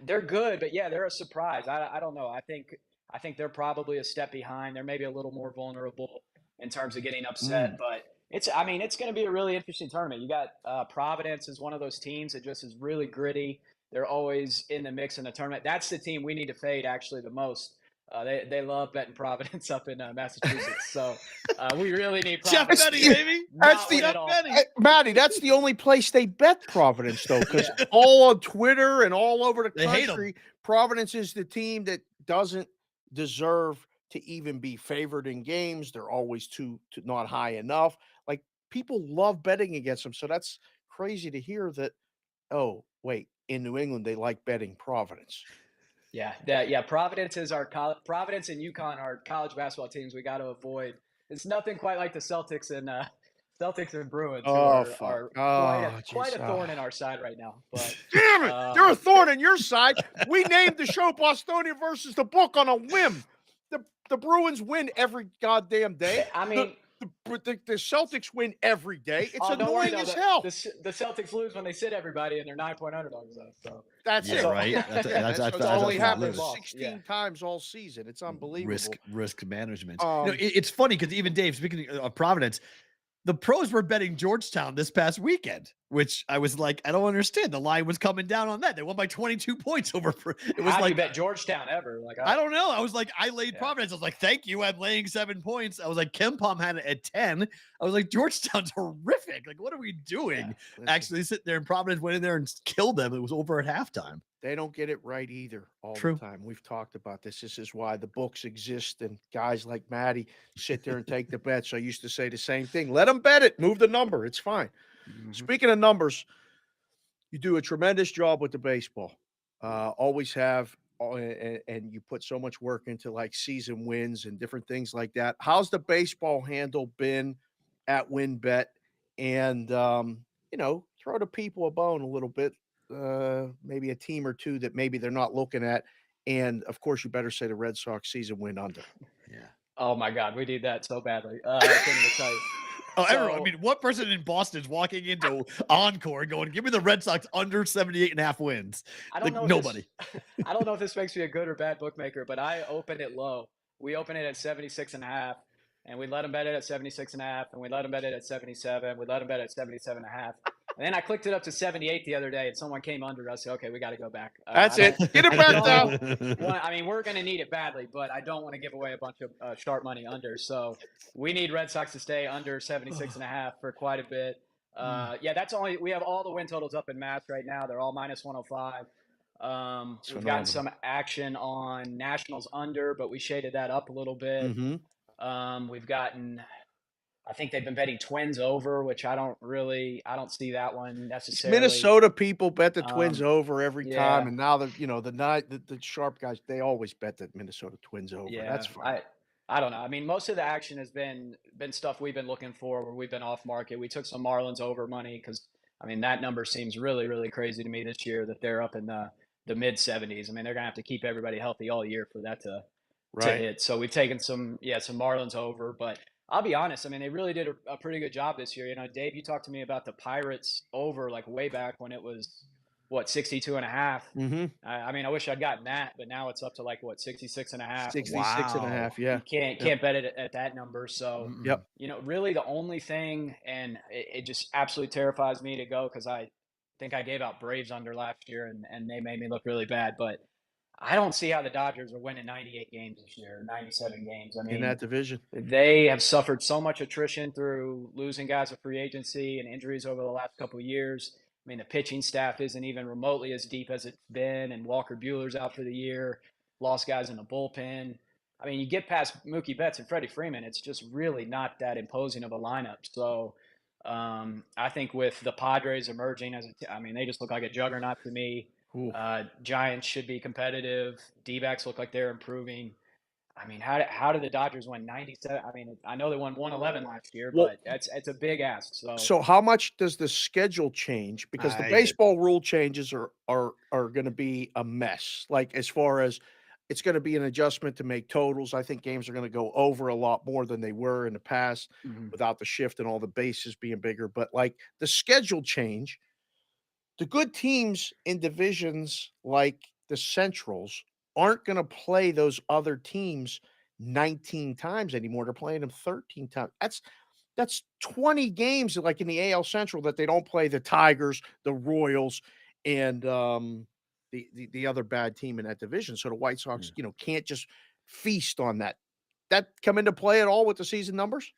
They're good, but yeah, they're a surprise. I don't know. I think they're probably a step behind. They're maybe a little more vulnerable in terms of getting upset, but it's going to be a really interesting tournament. You got Providence is one of those teams that just is really gritty. They're always in the mix in the tournament. That's the team we need to fade actually the most. They love betting Providence up in Massachusetts, so we really need Jeff Providence Benny, to baby. That's not the win Jeff at all. Benny. Matty, that's the only place they bet Providence, though, because Yeah. all on Twitter and all over the They hate 'em. country, Providence is the team that doesn't deserve to even be favored in games. They're always too not high enough. Like, people love betting against them. So that's crazy to hear that. Oh, wait, in New England, they like betting Providence. Yeah. Providence is Providence and UConn are college basketball teams we got to avoid. It's nothing quite like the Celtics and Bruins, who Oh, are fuck. quite a thorn in our side right now. But Damn it! They're a thorn in your side. We named the show Bostonian versus the Book on a whim. The Bruins win every goddamn day. I mean, the Celtics win every day. It's don't worry, annoying though, as hell. The Celtics lose when they sit everybody, and they're 9-point underdogs. Though, so That's Yeah, it. right. That's That's only what happened it is. 16 times all season. It's unbelievable. Risk management. Um, It's funny because even Dave, speaking of Providence, the pros were betting Georgetown this past weekend, which I was like, I don't understand. The line was coming down on that. They won by 22 points over. It was how like do you bet Georgetown ever? Like I don't know. I was like, I laid Yeah. Providence. I was like, thank you. I'm laying 7 points. I was like, Kempom had it at 10. I was like, Georgetown's horrific. Like, what are we doing? listen, Actually, sitting there and Providence went in there and killed them. It was over at halftime. they don't get it right either all True. the time. We've talked about this. This is why the books exist and guys like Matty sit there and take the bets. I used to say the same thing. Let them bet it. Move the number. It's fine. Speaking of numbers, you do a tremendous job with the baseball. Always have, and you put so much work into like season wins and different things like that. How's the baseball handle been at WinBet? And throw the people a bone a little bit. Maybe a team or two that maybe they're not looking at. And of course, you better say the Red Sox season win under. Yeah. Oh my God, we need that so badly. I couldn't even tell you. Oh, everyone. I So- mean, what person in Boston is walking into Encore and going, give me the Red Sox under 78.5 wins? I don't Like, know. if nobody. I don't know if this makes me a good or bad bookmaker, but I open it low. We open it at 76.5, and we let them bet it at 76.5, and we let them bet it at 77. We let them bet it at 77.5. And then I clicked it up to 78 the other day, and someone came under us. Okay, we got to go back. That's I it. don't- Get it I back don't down. I mean, we're going to need it badly, but I don't want to give away a bunch of sharp money under. So we need Red Sox to stay under 76.5 for quite a bit. That's only we have all the win totals up in Mass right now. They're all minus 105. We've gotten some action on Nationals under, but we shaded that up a little bit. We've gotten, I think they've been betting Twins over, which I don't see that one necessarily. Minnesota people bet the Twins over every yeah. time, and now the sharp guys, they always bet the Minnesota Twins over. Yeah, That's fine. I don't know. I mean, most of the action has been stuff we've been looking for, where we've been off market. We took some Marlins over money because, I mean, that number seems really, really crazy to me this year that they're up in the mid 70s. I mean, they're gonna have to keep everybody healthy all year for that to hit. So we've taken some Marlins over, but I'll be honest. I mean, they really did a pretty good job this year. You know, Dave, you talked to me about the Pirates over like way back when it was 62.5. I mean, I wish I'd gotten that, but now it's up to like 66.5. 66.5. Yeah. You can't bet it at that number. So Yep. you know, really the only thing, and it just absolutely terrifies me to go because I think I gave out Braves under last year and they made me look really bad, but I don't see how the Dodgers are winning 98 games this year, 97 games. I mean, In that division. they have suffered so much attrition through losing guys with free agency and injuries over the last couple of years. I mean, the pitching staff isn't even remotely as deep as it's been, and Walker Buehler's out for the year, lost guys in the bullpen. I mean, you get past Mookie Betts and Freddie Freeman, it's just really not that imposing of a lineup. So I think with the Padres emerging I mean, they just look like a juggernaut to me. Giants should be competitive. D-backs look like they're improving. I mean, how did the Dodgers win 97? I mean, I know they won 111 last year, but it's a big ask. So how much does the schedule change? Because the baseball rule changes are going to be a mess. Like, as far as it's going to be an adjustment to make totals. I think games are going to go over a lot more than they were in the past without the shift and all the bases being bigger. But like the schedule change, the good teams in divisions like the Centrals aren't going to play those other teams 19 times anymore. They're playing them 13 times. That's 20 games like in the AL Central that they don't play the Tigers, the Royals, and the other bad team in that division. So the White Sox, can't just feast on that. That come into play at all with the season numbers?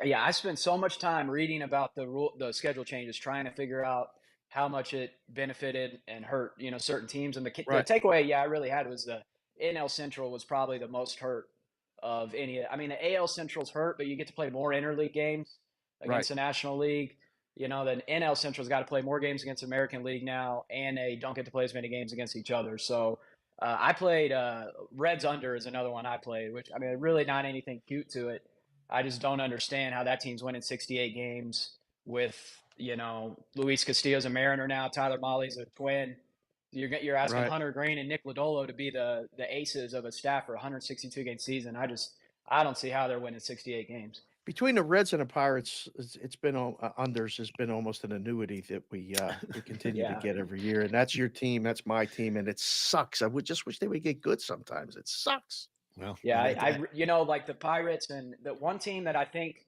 Yeah, I spent so much time reading about the schedule changes, trying to figure out how much it benefited and hurt, certain teams. And the Right. takeaway, I really had was the NL Central was probably the most hurt of any. I mean, the AL Central's hurt, but you get to play more interleague games Right. against the National League. Then NL Central's got to play more games against the American League now, and they don't get to play as many games against each other. So I played Reds under is another one I played, which I mean, really not anything cute to it. I just don't understand how that team's winning 68 games with, Luis Castillo's a Mariner now, Tyler Mahley's a Twin. You're asking Right. Hunter Green and Nick Lodolo to be the aces of a staff for a 162 game season. I don't see how they're winning 68 games. Between the Reds and the Pirates, it's been unders has been almost an annuity that we continue to Yeah. get every year. And that's your team, that's my team, and it sucks. I would just wish they would get good sometimes. It sucks. Well, Yeah, like the Pirates and the one team that I think,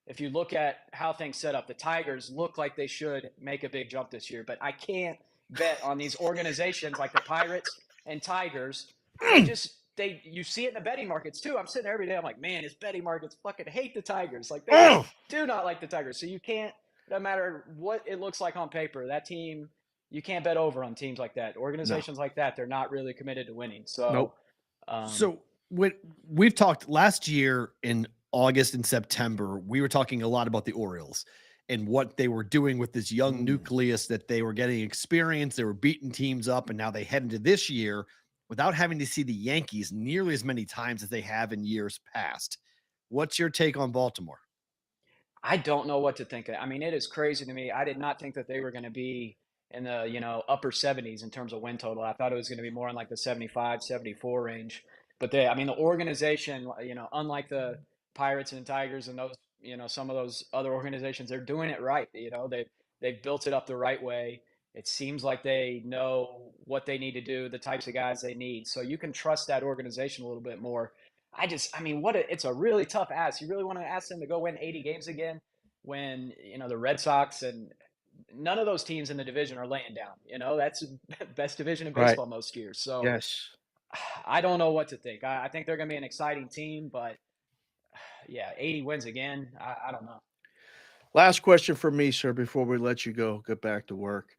if you look at how things set up, the Tigers look like they should make a big jump this year, but I can't bet on these organizations like the Pirates and Tigers. You see it in the betting markets too. I'm sitting there every day. I'm like, man, these betting markets fucking hate the Tigers. Like they do not like the Tigers. So you can't, no matter what it looks like on paper, that team, you can't bet over on teams like that. Organizations like that, they're not really committed to winning. So, Nope. So when we've talked last year in August and September, we were talking a lot about the Orioles and what they were doing with this young nucleus, that they were getting experience, they were beating teams up, and now they head into this year without having to see the Yankees nearly as many times as they have in years past. What's your take on Baltimore? I don't know what to think of. I mean, it is crazy to me. I did not think that they were going to be in the, upper 70s in terms of win total. I thought it was going to be more in like the 75, 74 range. But the organization, unlike the Pirates and Tigers and those, some of those other organizations, they're doing it right. They've built it up the right way. It seems like they know what they need to do, the types of guys they need. So you can trust that organization a little bit more. It's a really tough ask. You really want to ask them to go win 80 games again when, the Red Sox and none of those teams in the division are laying down. That's the best division in baseball most years. So Yes. I don't know what to think. I think they're going to be an exciting team, but yeah, 80 wins again. I don't know. Last question for me, sir, before we let you go, get back to work.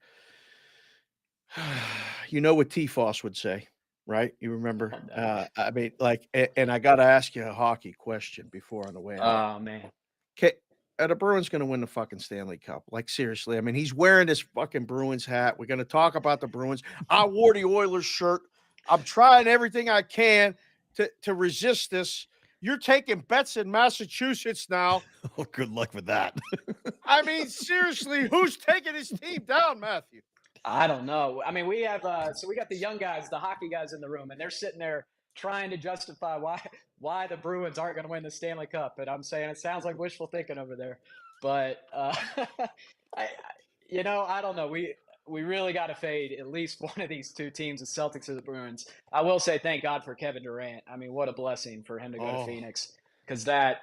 You know what T-Foss would say, right? You remember? I mean, and I got to ask you a hockey question before on the way out. Oh, man. Okay, are the Bruins going to win the fucking Stanley Cup? Like, seriously. I mean, he's wearing this fucking Bruins hat. We're going to talk about the Bruins. I wore the Oilers shirt. I'm trying everything I can to resist this. You're taking bets in Massachusetts now. Oh, good luck with that. I mean, seriously, who's taking his team down, Matthew? I don't know. I mean, we have so we got the young guys, the hockey guys in the room, and they're sitting there trying to justify why the Bruins aren't going to win the Stanley Cup. And I'm saying it sounds like wishful thinking over there, but I don't know. We really got to fade at least one of these two teams, the Celtics or the Bruins. I will say thank God for Kevin Durant. I mean, what a blessing for him to go to Phoenix, because that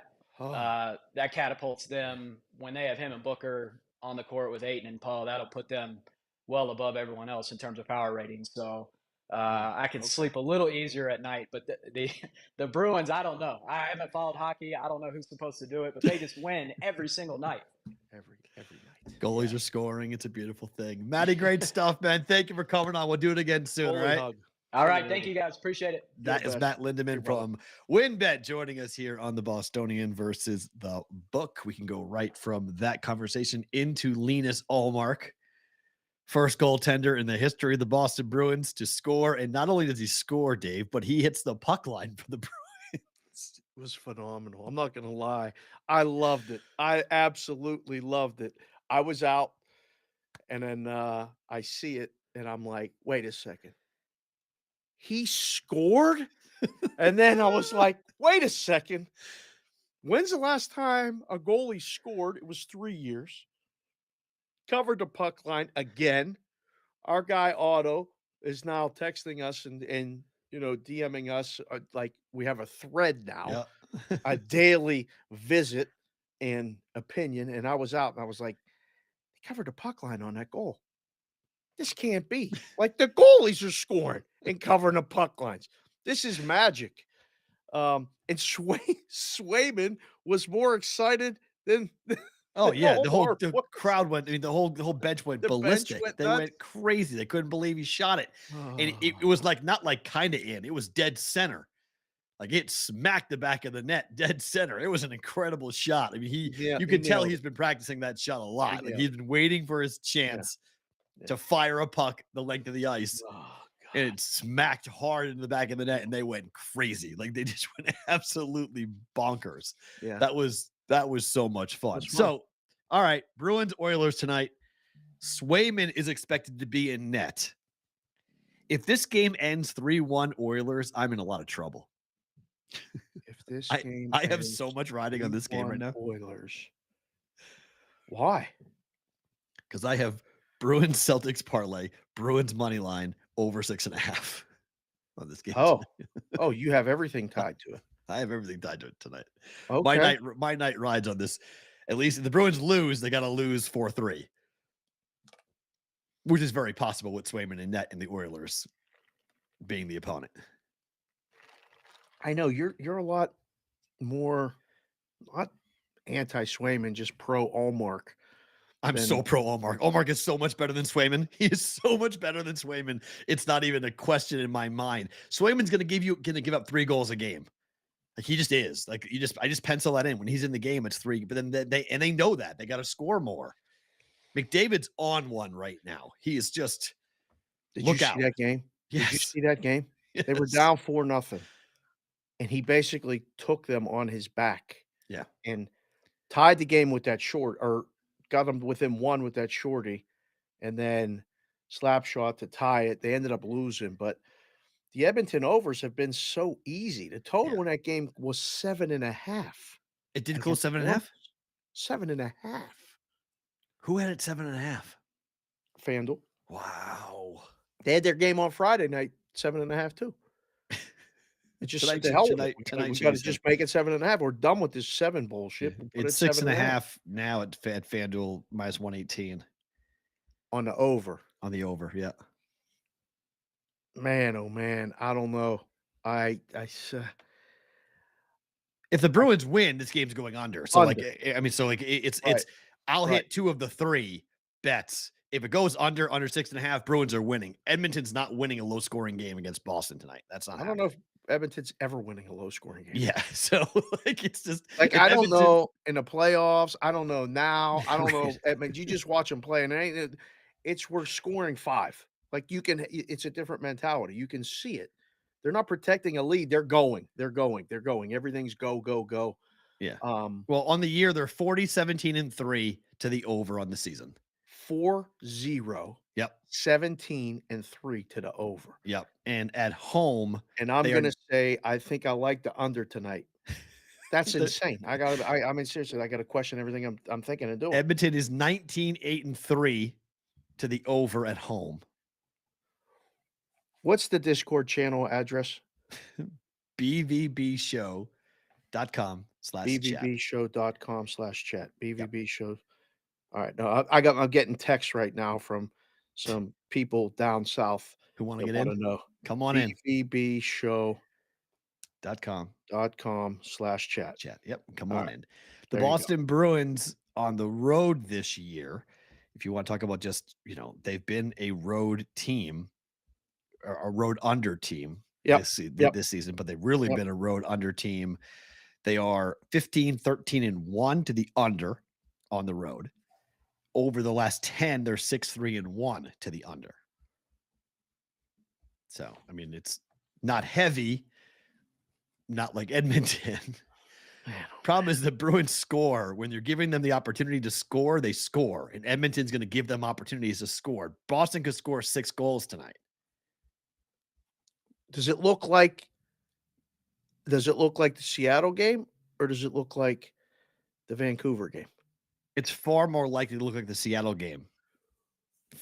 catapults them when they have him and Booker on the court with Ayton and Paul. That'll put them well above everyone else in terms of power ratings. So I can sleep a little easier at night. But the Bruins, I don't know. I haven't followed hockey. I don't know who's supposed to do it, but they just win every single night. Every night. Goalies are scoring. It's a beautiful thing. Matty, great stuff, man. Thank you for coming on. We'll do it again soon, Holy right? hug. All right. Thank you, guys. Appreciate it. That is Matt Lindemann from WinBet joining us here on the Bostonian versus the Book. We can go right from that conversation into Linus Ullmark. First goaltender in the history of the Boston Bruins to score. And not only does he score, Dave, but he hits the puck line for the Bruins. It was phenomenal. I'm not going to lie. I loved it. I absolutely loved it. I was out, and then I see it, and I'm like, wait a second. He scored? And then I was like, wait a second. When's the last time a goalie scored? It was 3 years. Covered the puck line again. Our guy Otto is now texting us and DMing us like we have a thread now, a daily visit and opinion. And I was out and I was like, he covered the puck line on that goal. this can't be. Like the goalies are scoring and covering the puck lines. This is magic. And Swayman was more excited than Oh than yeah, the whole Omar the was. crowd went. I mean, the whole bench went The bench ballistic. went They nuts. went crazy. They couldn't believe he shot it, and it was like not like kind of in. It was dead center. Like it smacked the back of the net, dead center. It was an incredible shot. I mean, you could tell nailed he's it. been practicing that shot a lot. Like nailed he's been waiting for his chance to fire a puck the length of the ice. Oh, And it smacked hard into the back of the net, and they went crazy. Like they just went absolutely bonkers. Yeah. That was so much fun. Was fun. So, all right, Bruins Oilers tonight. Swayman is expected to be in net. If this game ends 3-1 Oilers, I'm in a lot of trouble. If this game I have ends so much riding on this game right 3-1 now Oilers. Why? because I have Bruins Celtics parlay, Bruins money line over 6.5 on this game. Oh, tonight. you have everything tied to it. I have everything tied to it tonight. Okay. My night rides on this. At least if the Bruins lose, they got to lose 4-3, which is very possible with Swayman and net and the Oilers being the opponent. I know you're a lot more not anti-Swayman, just pro Allmark. I'm so pro Allmark. Allmark is so much better than Swayman. He is so much better than Swayman. It's not even a question in my mind. Swayman's going to give up 3 goals a game. Like he just is. Like I just pencil that in. When he's in the game, it's 3. But then they know that they got to score more. McDavid's on one right now. He is just. Did look you out. see that game? Yes. Did you see that game? Yes. They were down 4-0, and he basically took them on his back. Yeah. And tied the game with that short, or got them within 1 with that shorty, and then slap shot to tie it. They ended up losing, but the Edmonton overs have been so easy. The total in that game was 7.5. It did close 7.5? 7.5. Who had it 7.5? FanDuel. Wow. They had their game on Friday night, 7.5 too. It just Tonight- the hell with tonight- it. tonight We got to changed it. just make it 7.5. We're done with this 7 bullshit. We'll put It's it 6.5 now at FanDuel minus 118 on the over. on the over. Yeah. Man, oh man, I don't know. If the Bruins win, this game's going under. So Under. it's Right. I'll Right. hit 2 of the 3 bets. If it goes under 6.5, Bruins are winning. Edmonton's not winning a low scoring game against Boston tonight. That's not I don't know if Edmonton's ever winning a low scoring game. Yeah. So it's just Like if I don't Edmonton- know in the playoffs. I don't know now. I don't know. Right. Edmonton, you just watch them play, and we're scoring 5. Like it's a different mentality. You can see it. They're not protecting a lead. They're going. Everything's go, go, go. Yeah. Well, on the year, they're 40, 17, and 3 to the over on the season. 4-0. Yep. 17 and 3 to the over. Yep. And at home, And I'm they gonna are- say I think I like the under tonight. That's insane. I mean seriously, I got to question everything I'm thinking of doing. Edmonton is 19, 8, and 3 to the over at home. What's the Discord channel address? bvbshow.com/chat. bvbshow.com/chat. BVB show. All right. No, I'm getting texts right now from some people down south Who want to that get want in? to know. Come on in. bvbshow.com/chat. Chat. Yep. Come All on right. in. The There you go. Boston Bruins on the road this year. If you want to talk about just, they've been a road team or a road under team this season, but they've really been a road under team. They are 15, 13, and 1 to the under on the road. Over the last 10, they're 6, 3, and 1 to the under. So, I mean, it's not heavy, not like Edmonton. Problem is the Bruins score. When you're giving them the opportunity to score, they score. And Edmonton's going to give them opportunities to score. Boston could score 6 goals tonight. Does it look like the Seattle game, or does it look like the Vancouver game? It's far more likely to look like the Seattle game.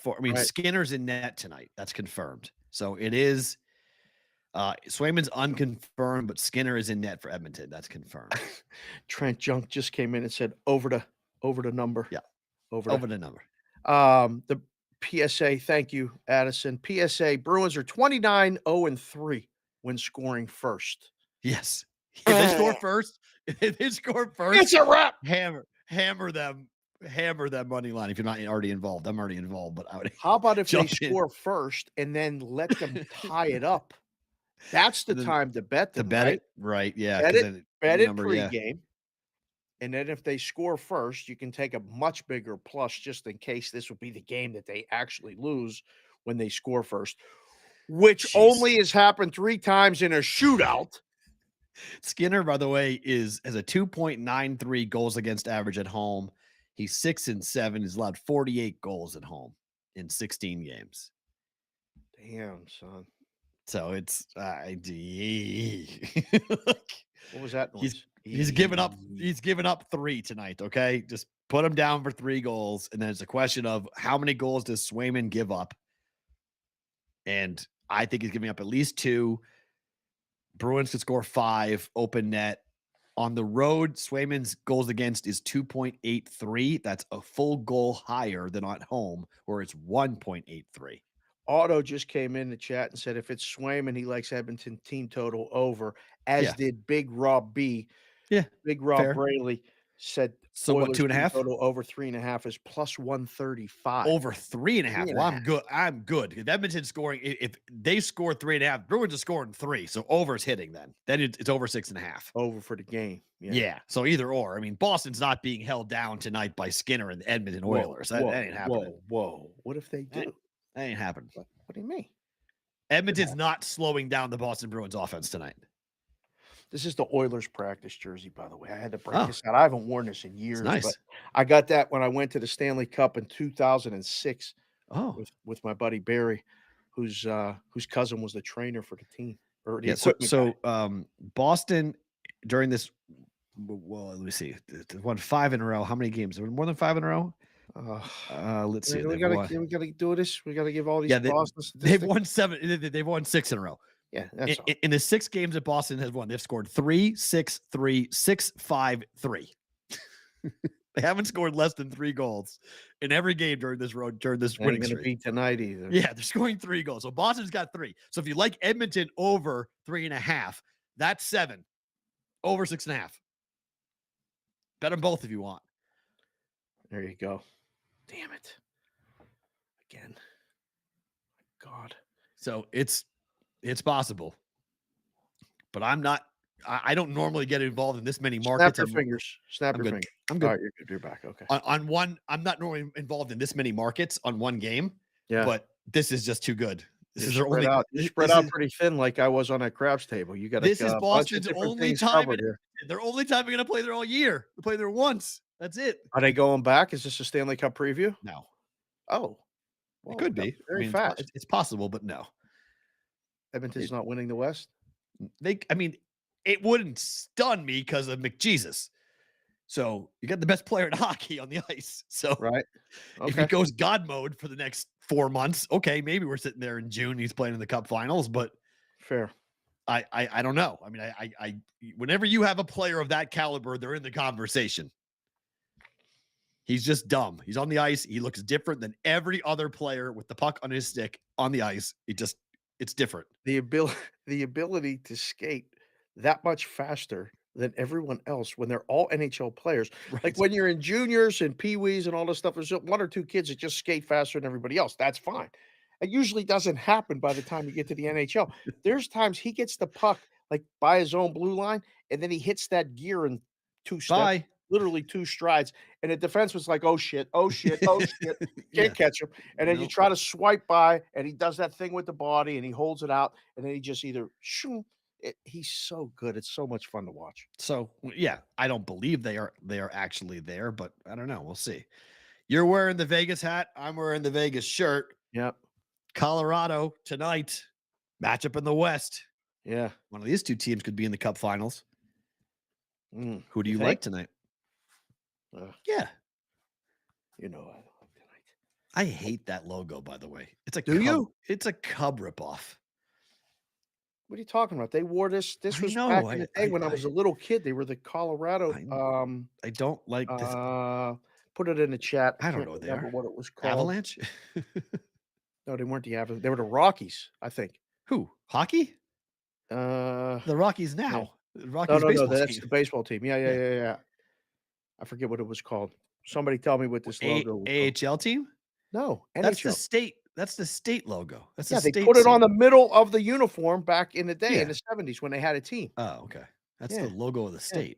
Right. Skinner's in net tonight. That's confirmed. So it is. Swayman's unconfirmed, but Skinner is in net for Edmonton. That's confirmed. Trent Junk just came in and said over the number. Yeah. Over Over the number. the PSA, thank you, Addison. PSA, Bruins are 29-0-3 when scoring first. Yes. If they score first, It's a wrap. hammer them money line. If you're not already involved, I'm already involved, but I would. How about if they jump in. score first and then let them tie it up? That's the time to bet them, right? it, right? Yeah, Bet 'cause it, then bet it number, yeah. pregame, and then if they score first, you can take a much bigger plus just in case this will be the game that they actually lose when they score first, which Jeez. only has happened 3 times in a shootout. Skinner, by the way, has a 2.93 goals against average at home. He's 6-7. He's allowed 48 goals at home in 16 games. Damn, son. So it's What was that noise? he's given up 3 tonight. Okay, just put him down for 3 goals, and then it's a question of how many goals does Swayman give up? And I think he's giving up at least 2. Bruins could score 5, open net. On the road, Swayman's goals against is 2.83. That's a full goal higher than at home, where it's 1.83. Otto just came in the chat and said if it's Swayman, he likes Edmonton team total over, as did Big Rob B. Yeah. Big Rob fair. Braley said So what, Oilers 2.5? team total over 3.5 is plus 135. Over 3.5. Well, I'm good. I'm good. If Edmonton's scoring, if they score 3.5, Bruins are scoring 3. So over's hitting then. Then it's over 6.5. Over for the game. Yeah. So either or. I mean, Boston's not being held down tonight by Skinner and the Edmonton Oilers. That ain't happening. Whoa. What if they do? That ain't happening. What do you mean? Edmonton's not slowing down the Boston Bruins offense tonight. This is the Oilers practice jersey, by the way. I had to break this out. I haven't worn this in years, nice. But I got that when I went to the Stanley Cup in 2006 with my buddy Barry, whose cousin was the trainer for the team. Or the Boston during this, well, let me see. They won 5 in a row. How many games? More than 5 in a row? Let's see. We gotta do this. We gotta give all these. They've won 7. They've won 6 in a row. Yeah, that's in the 6 games that Boston has won, they've scored 3, 6, 3, 6, 5, 3. They haven't scored less than 3 goals in every game during this winning streak. Ain't gonna be tonight either. Yeah, they're scoring 3 goals. So Boston's got 3. So if you like Edmonton over 3.5, that's 7. Over 6.5. Bet them both if you want. There you go. Damn it. Again. God. So it's possible. But I'm not. I don't normally get involved in this many markets. Snap your fingers. Snap your fingers. I'm good. All right, you're good. You're back. Okay. On one, I'm not normally involved in this many markets on one game. Yeah. But this is just too good. You spread out pretty thin, like I was on that craps table. You got this is Boston's only time. Their only time they're going to play there all year. They play there once. That's it. Are they going back? Is this a Stanley Cup preview? No. Oh, well, it could be very fast. It's possible, but no. Edmonton's not winning the West. It wouldn't stun me because of McJesus. So you got the best player in hockey on the ice. So right, if he goes God mode for the next 4 months, okay, maybe we're sitting there in June. He's playing in the Cup Finals, but fair. I don't know. I mean, I whenever you have a player of that caliber, they're in the conversation. He's just dumb. He's on the ice. He looks different than every other player with the puck on his stick on the ice. It's different. The ability to skate that much faster than everyone else when they're all NHL players. Right. Like when you're in juniors and peewees and all this stuff, there's 1 or 2 kids that just skate faster than everybody else. That's fine. It usually doesn't happen by the time you get to the NHL. There's times he gets the puck like by his own blue line, and then he hits that gear in 2 steps, literally 2 strides. And the defense was like, oh shit, can't catch him. And then you try to swipe by, and he does that thing with the body, and he holds it out, and then he just either he's so good. It's so much fun to watch. So yeah, I don't believe they are actually there, but I don't know. We'll see. You're wearing the Vegas hat. I'm wearing the Vegas shirt. Yep. Colorado tonight, matchup in the West. Yeah. One of these 2 teams could be in the Cup Finals. Who do you like tonight? Yeah. You know, I like tonight. I hate that logo, by the way. It's a It's a Cub ripoff. What are you talking about? They wore this. This was back in the day when I was a little kid. They were the Colorado. I don't like this. Put it in the chat. I don't can't know what they remember are. what it was called. Avalanche? No, they weren't the Avalanche. They were the Rockies, I think. Who? Hockey? Uh, The Rockies yeah. now. The No, Rockies no, baseball that's team. the baseball team. Yeah, yeah, Yeah. yeah, yeah. I forget what it was called. Somebody tell me what this logo was called. AHL team? No, That's the NHL. state. That's the state logo. That's Yeah, the they state put it on seal. the middle of the uniform back in the day in Yeah. the 70s when they had a team. Oh, okay. That's Yeah. the logo of the state.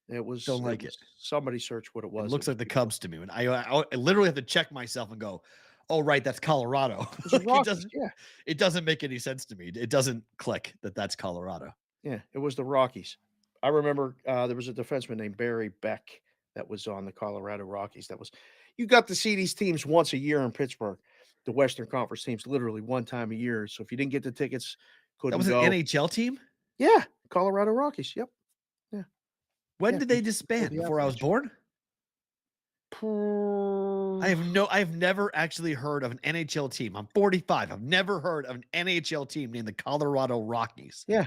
It was Don't like it. Somebody search what it was. It looks was like the beautiful. Cubs to me. And I literally have to check myself and go, "Oh, right, that's Colorado." It's the Like, Rockies, yeah. it doesn't make any sense to me. It doesn't click that that's Colorado. Yeah, it was the Rockies. I remember there was a defenseman named Barry Beck that was on the Colorado Rockies. You got to see these teams once a year in Pittsburgh. The Western Conference teams literally one time a year. So if you didn't get the tickets, That couldn't was an go. NHL team? Yeah, Colorado Rockies. Yep. When Yeah, did they before disband? the Before I was Avalanche. born? I've never actually heard of an NHL team. I'm 45. I've never heard of an NHL team named the Colorado Rockies. Yeah.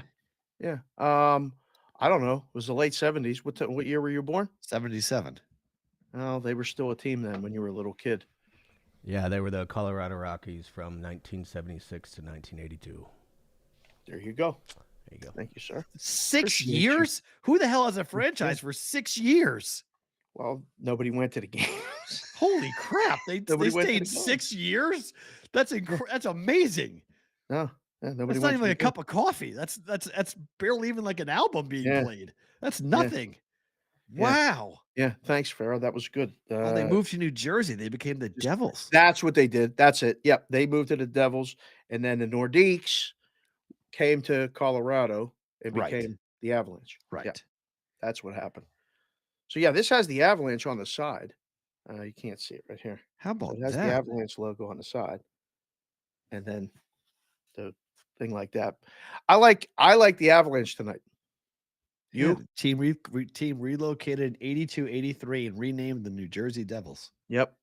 Yeah. I don't know. It was the late 70s. What year were you born? 77. Oh, they were still a team then when you were a little kid. Yeah, they were the Colorado Rockies from 1976 to 1982. There you go. There you go. Thank you, sir. 6 Appreciate you. years? Who the hell has a franchise for 6 years? Well, nobody went to the games. Holy crap! They Nobody went to stayed the games. 6 years. That's that's amazing. No, yeah, nobody That's not went even to like a the cup of coffee. That's barely even like an album being Yeah. played. That's nothing. Yeah. Wow. Yeah, thanks, Farra. That was good. Oh, they moved to New Jersey. They became the Devils. That's what they did. That's it. Yep, they moved to the Devils, and then the Nordiques came to Colorado and Right. became the Avalanche. Right. Yeah, that's what happened. So yeah, this has the Avalanche on the side. You can't see it right here. How So about it has the that? Avalanche logo on the side, and then the thing like that. I like the Avalanche tonight. Yeah, the team relocated in 82, 83 and renamed the New Jersey Devils. Yep.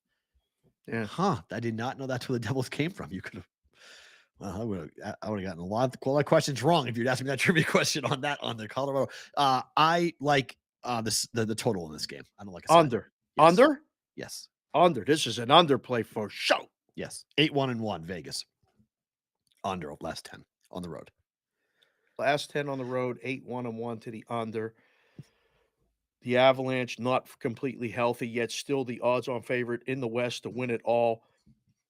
Yeah. Huh. I did not know that's where the Devils came from. You could have. Well, I would have gotten a lot of questions wrong if you'd asked me that trivia question on the Colorado. I like the total in this game. I don't like a side. Under. Yes. Under? Yes. Under. This is an underplay for sure. Yes. 8-1-1 Vegas. Under last 10 on the road. Last 10 on the road, 8-1-1 to the under. The Avalanche not completely healthy, yet still the odds-on favorite in the West to win it all.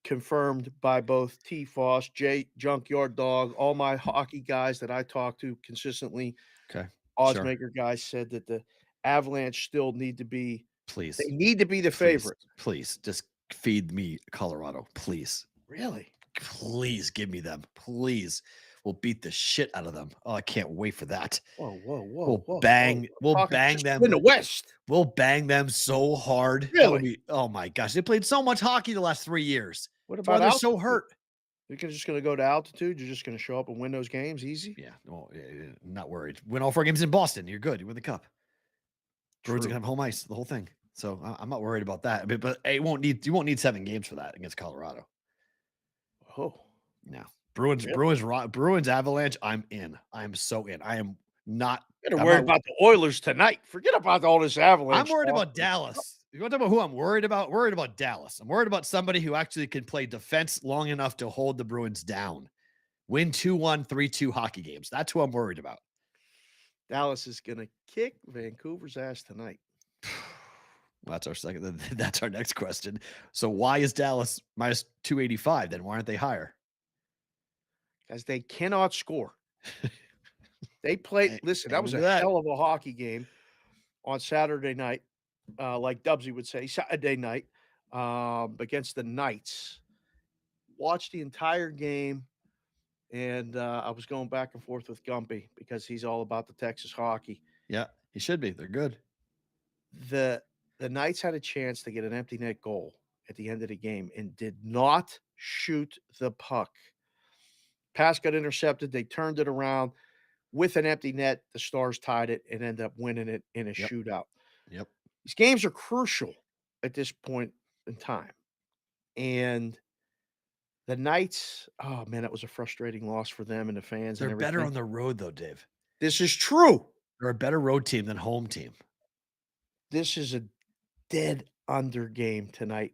Confirmed by both T. Foss, Jay Junkyard Dog, all my hockey guys that I talk to consistently. Okay. Odds Sure. maker guys said that the Avalanche still need to be. Please. They need to be the favorite. Please. Just feed me Colorado. Please. Really? Please give me them. Please. We'll beat the shit out of them. Oh, I can't wait for that. Whoa. We'll bang Just them in the West. We'll bang them so hard. That would Really? be, oh my gosh. They played so much hockey the last 3 years. What That's why about they're so altitude? hurt? You're just going to go to altitude. You're just going to show up and win those games easy. Yeah. Well, not worried. Win all 4 games in Boston. You're good. You win the cup. Bruins are True. gonna have home ice the whole thing. So I'm not worried about that. But you won't need 7 games for that against Colorado. Oh, No. Bruins, Really? Bruins, Avalanche. I'm in. I'm so in. I am not. you're I'm worried not- about the Oilers tonight. Forget about all this Avalanche. I'm worried talk. about Dallas. You want to talk about who I'm worried about? Worried about Dallas. I'm worried about somebody who actually can play defense long enough to hold the Bruins down. Win 2-1, 3-2 hockey games. That's who I'm worried about. Dallas is going to kick Vancouver's ass tonight. Well, that's our second. That's our next question. So why is Dallas minus 285 then? Why aren't they higher? Because they cannot score. They played. Listen, that was a Amen to that. hell of a hockey game on Saturday night, like Dubsy would say, Saturday night against the Knights. Watched the entire game, and I was going back and forth with Gumpy because he's all about the Texas hockey. Yeah, he should be. They're good. The Knights had a chance to get an empty net goal at the end of the game and did not shoot the puck. Pass got intercepted. They turned it around with an empty net. The Stars tied it and ended up winning it in a shootout. Yep. These games are crucial at this point in time. And the Knights, oh man, that was a frustrating loss for them and the fans. They're and better on everything. the road though, Dave. This is true. They're a better road team than home team. This is a dead under game tonight,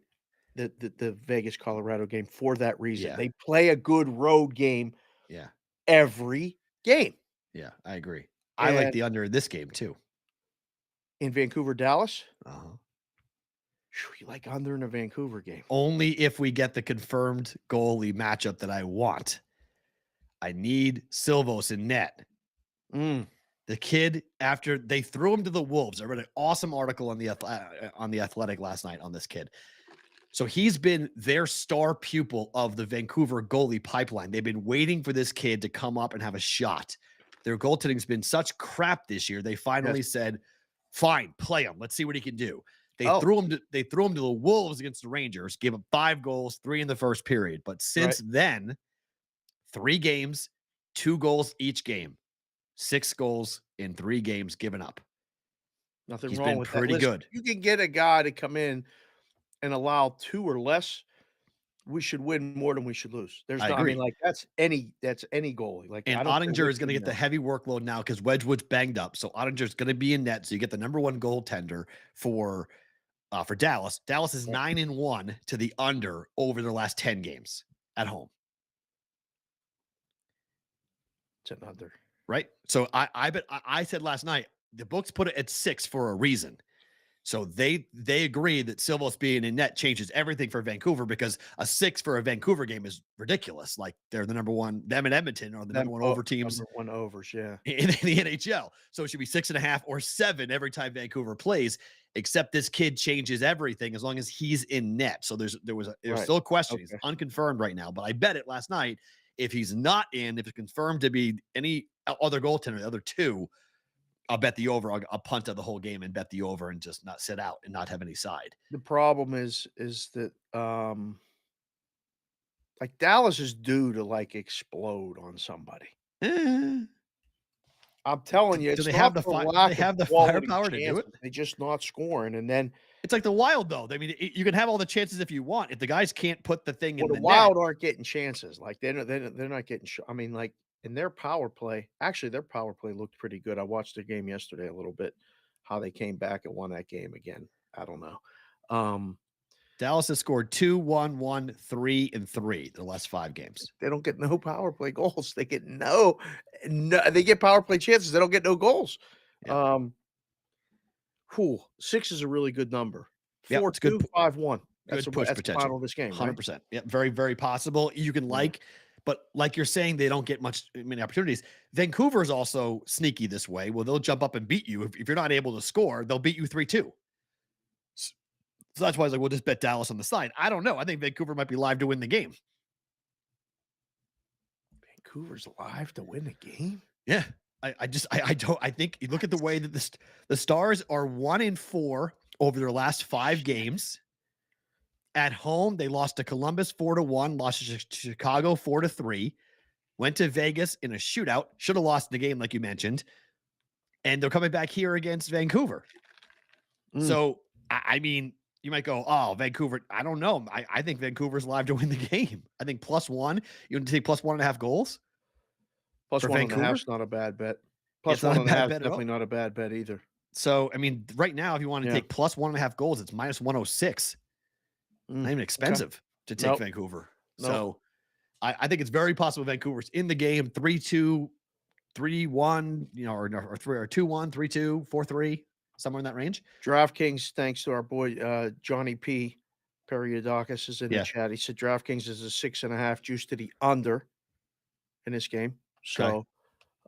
the Vegas Colorado game for that reason. Yeah. They play a good road game Yeah. every game. Yeah. I agree. I like And the under in this game too. in Vancouver, Dallas, Uh-huh. you like under in a Vancouver game. Only if we get the confirmed goalie matchup that I want. I need Silvos in net. The kid, after they threw him to the Wolves, I read an awesome article on the Athletic last night on this kid. So he's been their star pupil of the Vancouver goalie pipeline. They've been waiting for this kid to come up and have a shot. Their goaltending's been such crap this year. They finally said, "Fine, play him. Let's see what he can do." They threw him to the Wolves against the Rangers, gave up 5 goals, 3 in the first period. But since then, 3 games, 2 goals each game. 6 goals in 3 games given up. Nothing He's wrong been with pretty that. Listen, good. you can get a guy to come in and allow 2 or less, we should win more than we should lose. There's I no, I agree. mean, like that's any goalie. Like And I don't care Ottinger which is going to team get the they're heavy workload now because Wedgwood's banged up. So Ottinger's going to be in net. So you get the number 1 goaltender for Dallas. Dallas is 9-1 to the under over their last 10 games at home. It's an under. Right. So I said last night, the books put it at 6 for a reason. So they agree that Silvos being in net changes everything for Vancouver because a 6 for a Vancouver game is ridiculous. Like they're the number 1, them and Edmonton are the number 1 over teams. Number 1 overs, yeah. In the NHL. So it should be 6.5 or 7 every time Vancouver plays, except this kid changes everything as long as he's in net. So there's still a question. He's unconfirmed right now, but I bet it last night. If he's not in, if it's confirmed to be any other goaltender, the other 2, I'll bet the over. I'll punt of the whole game and bet the over and just not sit out and not have any side. The problem is that like Dallas is due to like explode on somebody. I'm telling you, Do it's they not have the for fi- lack they have of the quality firepower to do chances. it? They're just not scoring, and then It's like the Wild, though. I mean, you can have all the chances if you want. If the guys can't put the thing in the the Wild net, aren't getting chances. Like they're not getting. I mean, like in their power play, actually, their power play looked pretty good. I watched their game yesterday a little bit. How they came back and won that game again, I don't know. Dallas has scored 2, 1, 1, 3, and 3 the last 5 games. They don't get no power play goals. They get no. They get power play chances. They don't get no goals. Yeah. 6 is a really good number. Yeah, 4, it's good 2, 5, 1. That's Good push that's the potential. final of this game, right? 100%. Yeah, very, very possible. You can but like you're saying, they don't get many opportunities. Vancouver is also sneaky this way. Well, they'll jump up and beat you. If you're not able to score, they'll beat you 3-2. So that's why I was like, we'll just bet Dallas on the side. I don't know. I think Vancouver might be live to win the game. Vancouver's live to win the game? Yeah. I think you look at the way that the Stars are 1-4 over their last 5 games. At home, they lost to Columbus 4-1, lost to Chicago 4-3, went to Vegas in a shootout, should have lost the game like you mentioned, and they're coming back here against Vancouver. So, I mean, you might go, oh, Vancouver. I don't know. I think Vancouver's live to win the game. I think +1. You want to take +1.5 goals? Plus for 1.5 is not a bad bet. Plus It's not a 1.5 bad is bet at all. definitely not a bad bet either. So, I mean, right now, if you want to take +1.5 goals, it's -106. Not even expensive to take Vancouver. So I think it's very possible Vancouver's in the game 3-2, 3-1, or 2-1, 3-2, 4-3, somewhere in that range. DraftKings, thanks to our boy Johnny P. Periodakis is in the chat. He said DraftKings is a 6.5 juice to the under in this game. So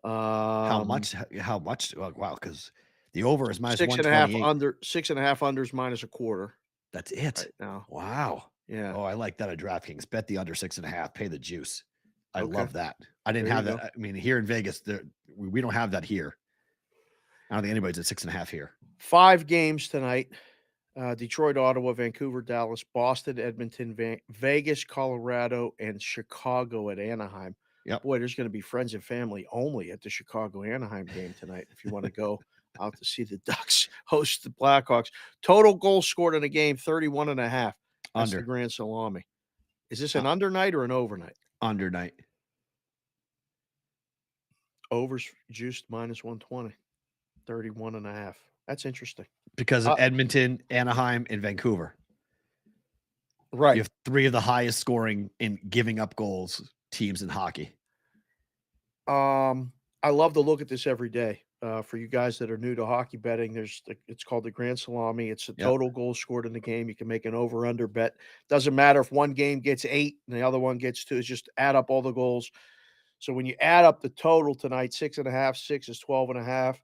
how much? Oh, wow, because the over is -128. 6.5 under, 6.5 unders -0.25. That's it right now. Wow. Yeah. Oh, I like that at DraftKings. Bet the under 6.5. Pay the juice. I Okay. love that. I didn't There have you that. I mean, here in Vegas, we don't have that here. I don't think anybody's at 6.5 here. 5 games tonight. Detroit, Ottawa, Vancouver, Dallas, Boston, Edmonton, Vegas, Colorado, and Chicago at Anaheim. Yep. Boy, there's going to be friends and family only at the Chicago-Anaheim game tonight if you want to go out to see the Ducks host the Blackhawks. Total goals scored in a game, 31.5. That's Under. the Grand Salami. Is this an under night or an overnight? Under night. Overs juiced -120. 31.5. That's interesting. because of Edmonton, Anaheim, and Vancouver. Right. You have 3 of the highest scoring in giving up goals teams in hockey. I love to look at this every day. For you guys that are new to hockey betting, it's called the Grand Salami. It's the total goals scored in the game. You can make an over/under bet. Doesn't matter if one game gets 8 and the other one gets 2. It's just add up all the goals. So when you add up the total tonight, 6.5, 6 is 12.5,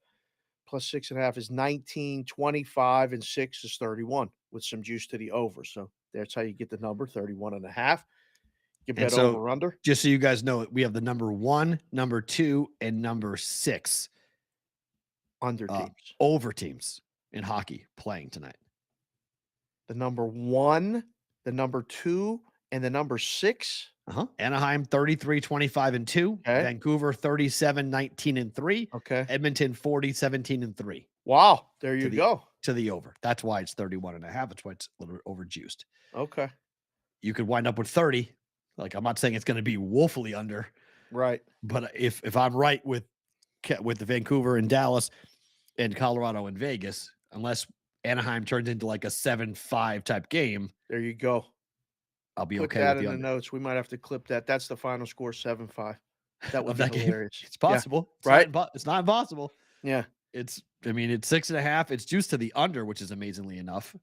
plus 6.5 is 19, 25, and 6 is 31 with some juice to the over. So that's how you get the number 31.5. You bet over under. Just so you guys know, we have the number 1, number 2, and number 6 under teams. Over teams in hockey playing tonight. The number 1, the number 2, and the number 6. Anaheim 33, 25, and 2. Okay. Vancouver 37, 19, and 3. Okay. Edmonton 40, 17, and 3. Wow. There you go. To the over. That's why it's 31.5. That's why it's a little bit overjuiced. Okay. You could wind up with 30. Like, I'm not saying it's going to be woefully under. Right. But if I'm right with the Vancouver and Dallas and Colorado and Vegas, unless Anaheim turns into like a 7-5 type game, there you go. I'll be Put okay that with in the the notes. We might have to clip that. That's the final score, 7-5. That would be hilarious. It's possible, right? It's not impossible. Yeah. It's 6.5. It's juiced to the under, which is amazingly enough.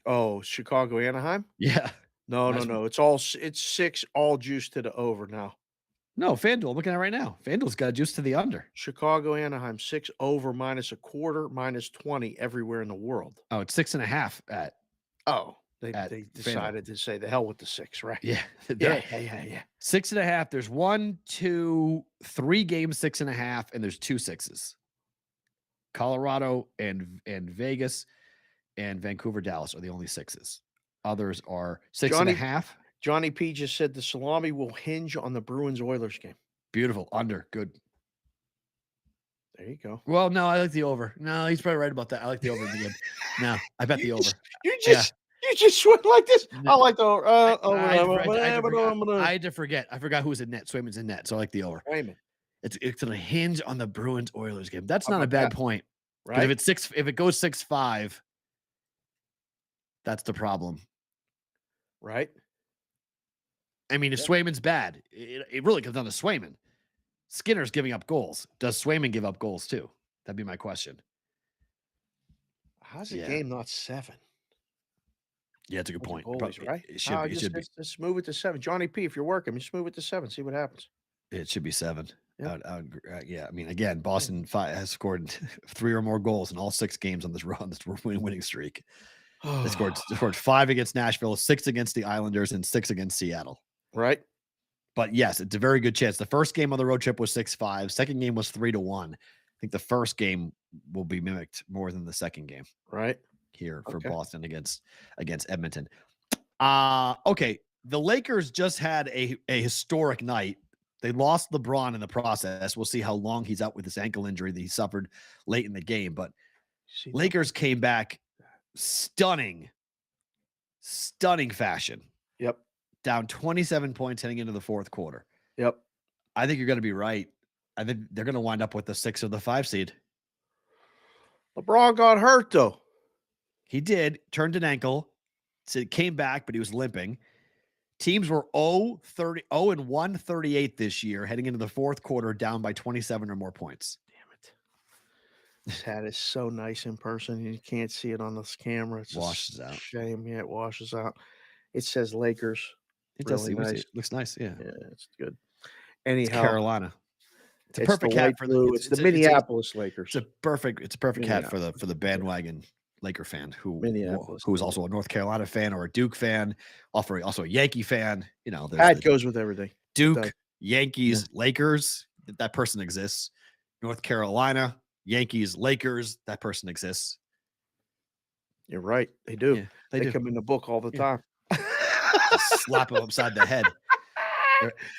Oh, Chicago, Anaheim? Yeah. No. It's 6, all juice to the over now. No, FanDuel. I'm looking at it right now. FanDuel's got juice to the under. Chicago, Anaheim, 6 over -0.25, -20 everywhere in the world. Oh, it's 6.5 at. Oh, they decided to say the hell with the 6, right? Yeah. Yeah. 6.5. There's 1, 2, 3 games, 6.5, and there's 2 6s. Colorado and Vegas and Vancouver, Dallas are the only 6s. Others are 6.5. Johnny P just said the salami will hinge on the Bruins-Oilers game. Beautiful. Under. Good. There you go. Well, no, I like the over. No, he's probably right about that. I like the over in the game. No, I bet the over. You just went like this. No. I like the over. I had to forget. I forgot who was in net. Swayman's in net, so I like the over. Swayman. It's going to hinge on the Bruins-Oilers game. That's not a bad point. Right? If it goes 6-5, that's the problem. Right? I mean, if Swayman's bad, it really comes down to Swayman. Skinner's giving up goals. Does Swayman give up goals too? That'd be my question. How's the game not 7? Yeah, it's a good point. Goalies, right? It should be. Just move it to 7. Johnny P, if you're working, just move it to 7. See what happens. It should be 7. Yep. Yeah. I mean, again, Boston has scored 3 or more goals in all 6 games on this winning streak. They scored 5 against Nashville, 6 against the Islanders, and 6 against Seattle. Right. But yes, it's a very good chance. The first game on the road trip was 6-5. Second game was 3-1. I think the first game will be mimicked more than the second game. Right. Here for Boston against Edmonton. Okay. The Lakers just had a historic night. They lost LeBron in the process. We'll see how long he's out with this ankle injury that he suffered late in the game. But Lakers came back stunning fashion. Yep. Down 27 points heading into the fourth quarter. Yep. I think you're going to be right. I think they're going to wind up with the 6 or the 5 seed. LeBron got hurt though. He did, turned an ankle. So it came back, but he was limping. Teams were 0-1, 38 this year, heading into the fourth quarter, down by 27 or more points. Damn it. This hat is so nice in person. You can't see it on this camera. It's washes out. Shame. Yeah, it washes out. It says Lakers. It really does. nice. It looks nice. Yeah. Yeah, it's good. Anyhow, it's Carolina. It's a perfect hat for the. It's the Minneapolis Lakers. It's a perfect hat for the bandwagon Laker fan who is also a North Carolina fan or a Duke fan, also a Yankee fan. You know, that goes with everything. Duke, Yankees, Lakers. That person exists. North Carolina, Yankees, Lakers. That person exists. You're right. They do. Yeah, they do. come in the book all the time. Slap them upside the head.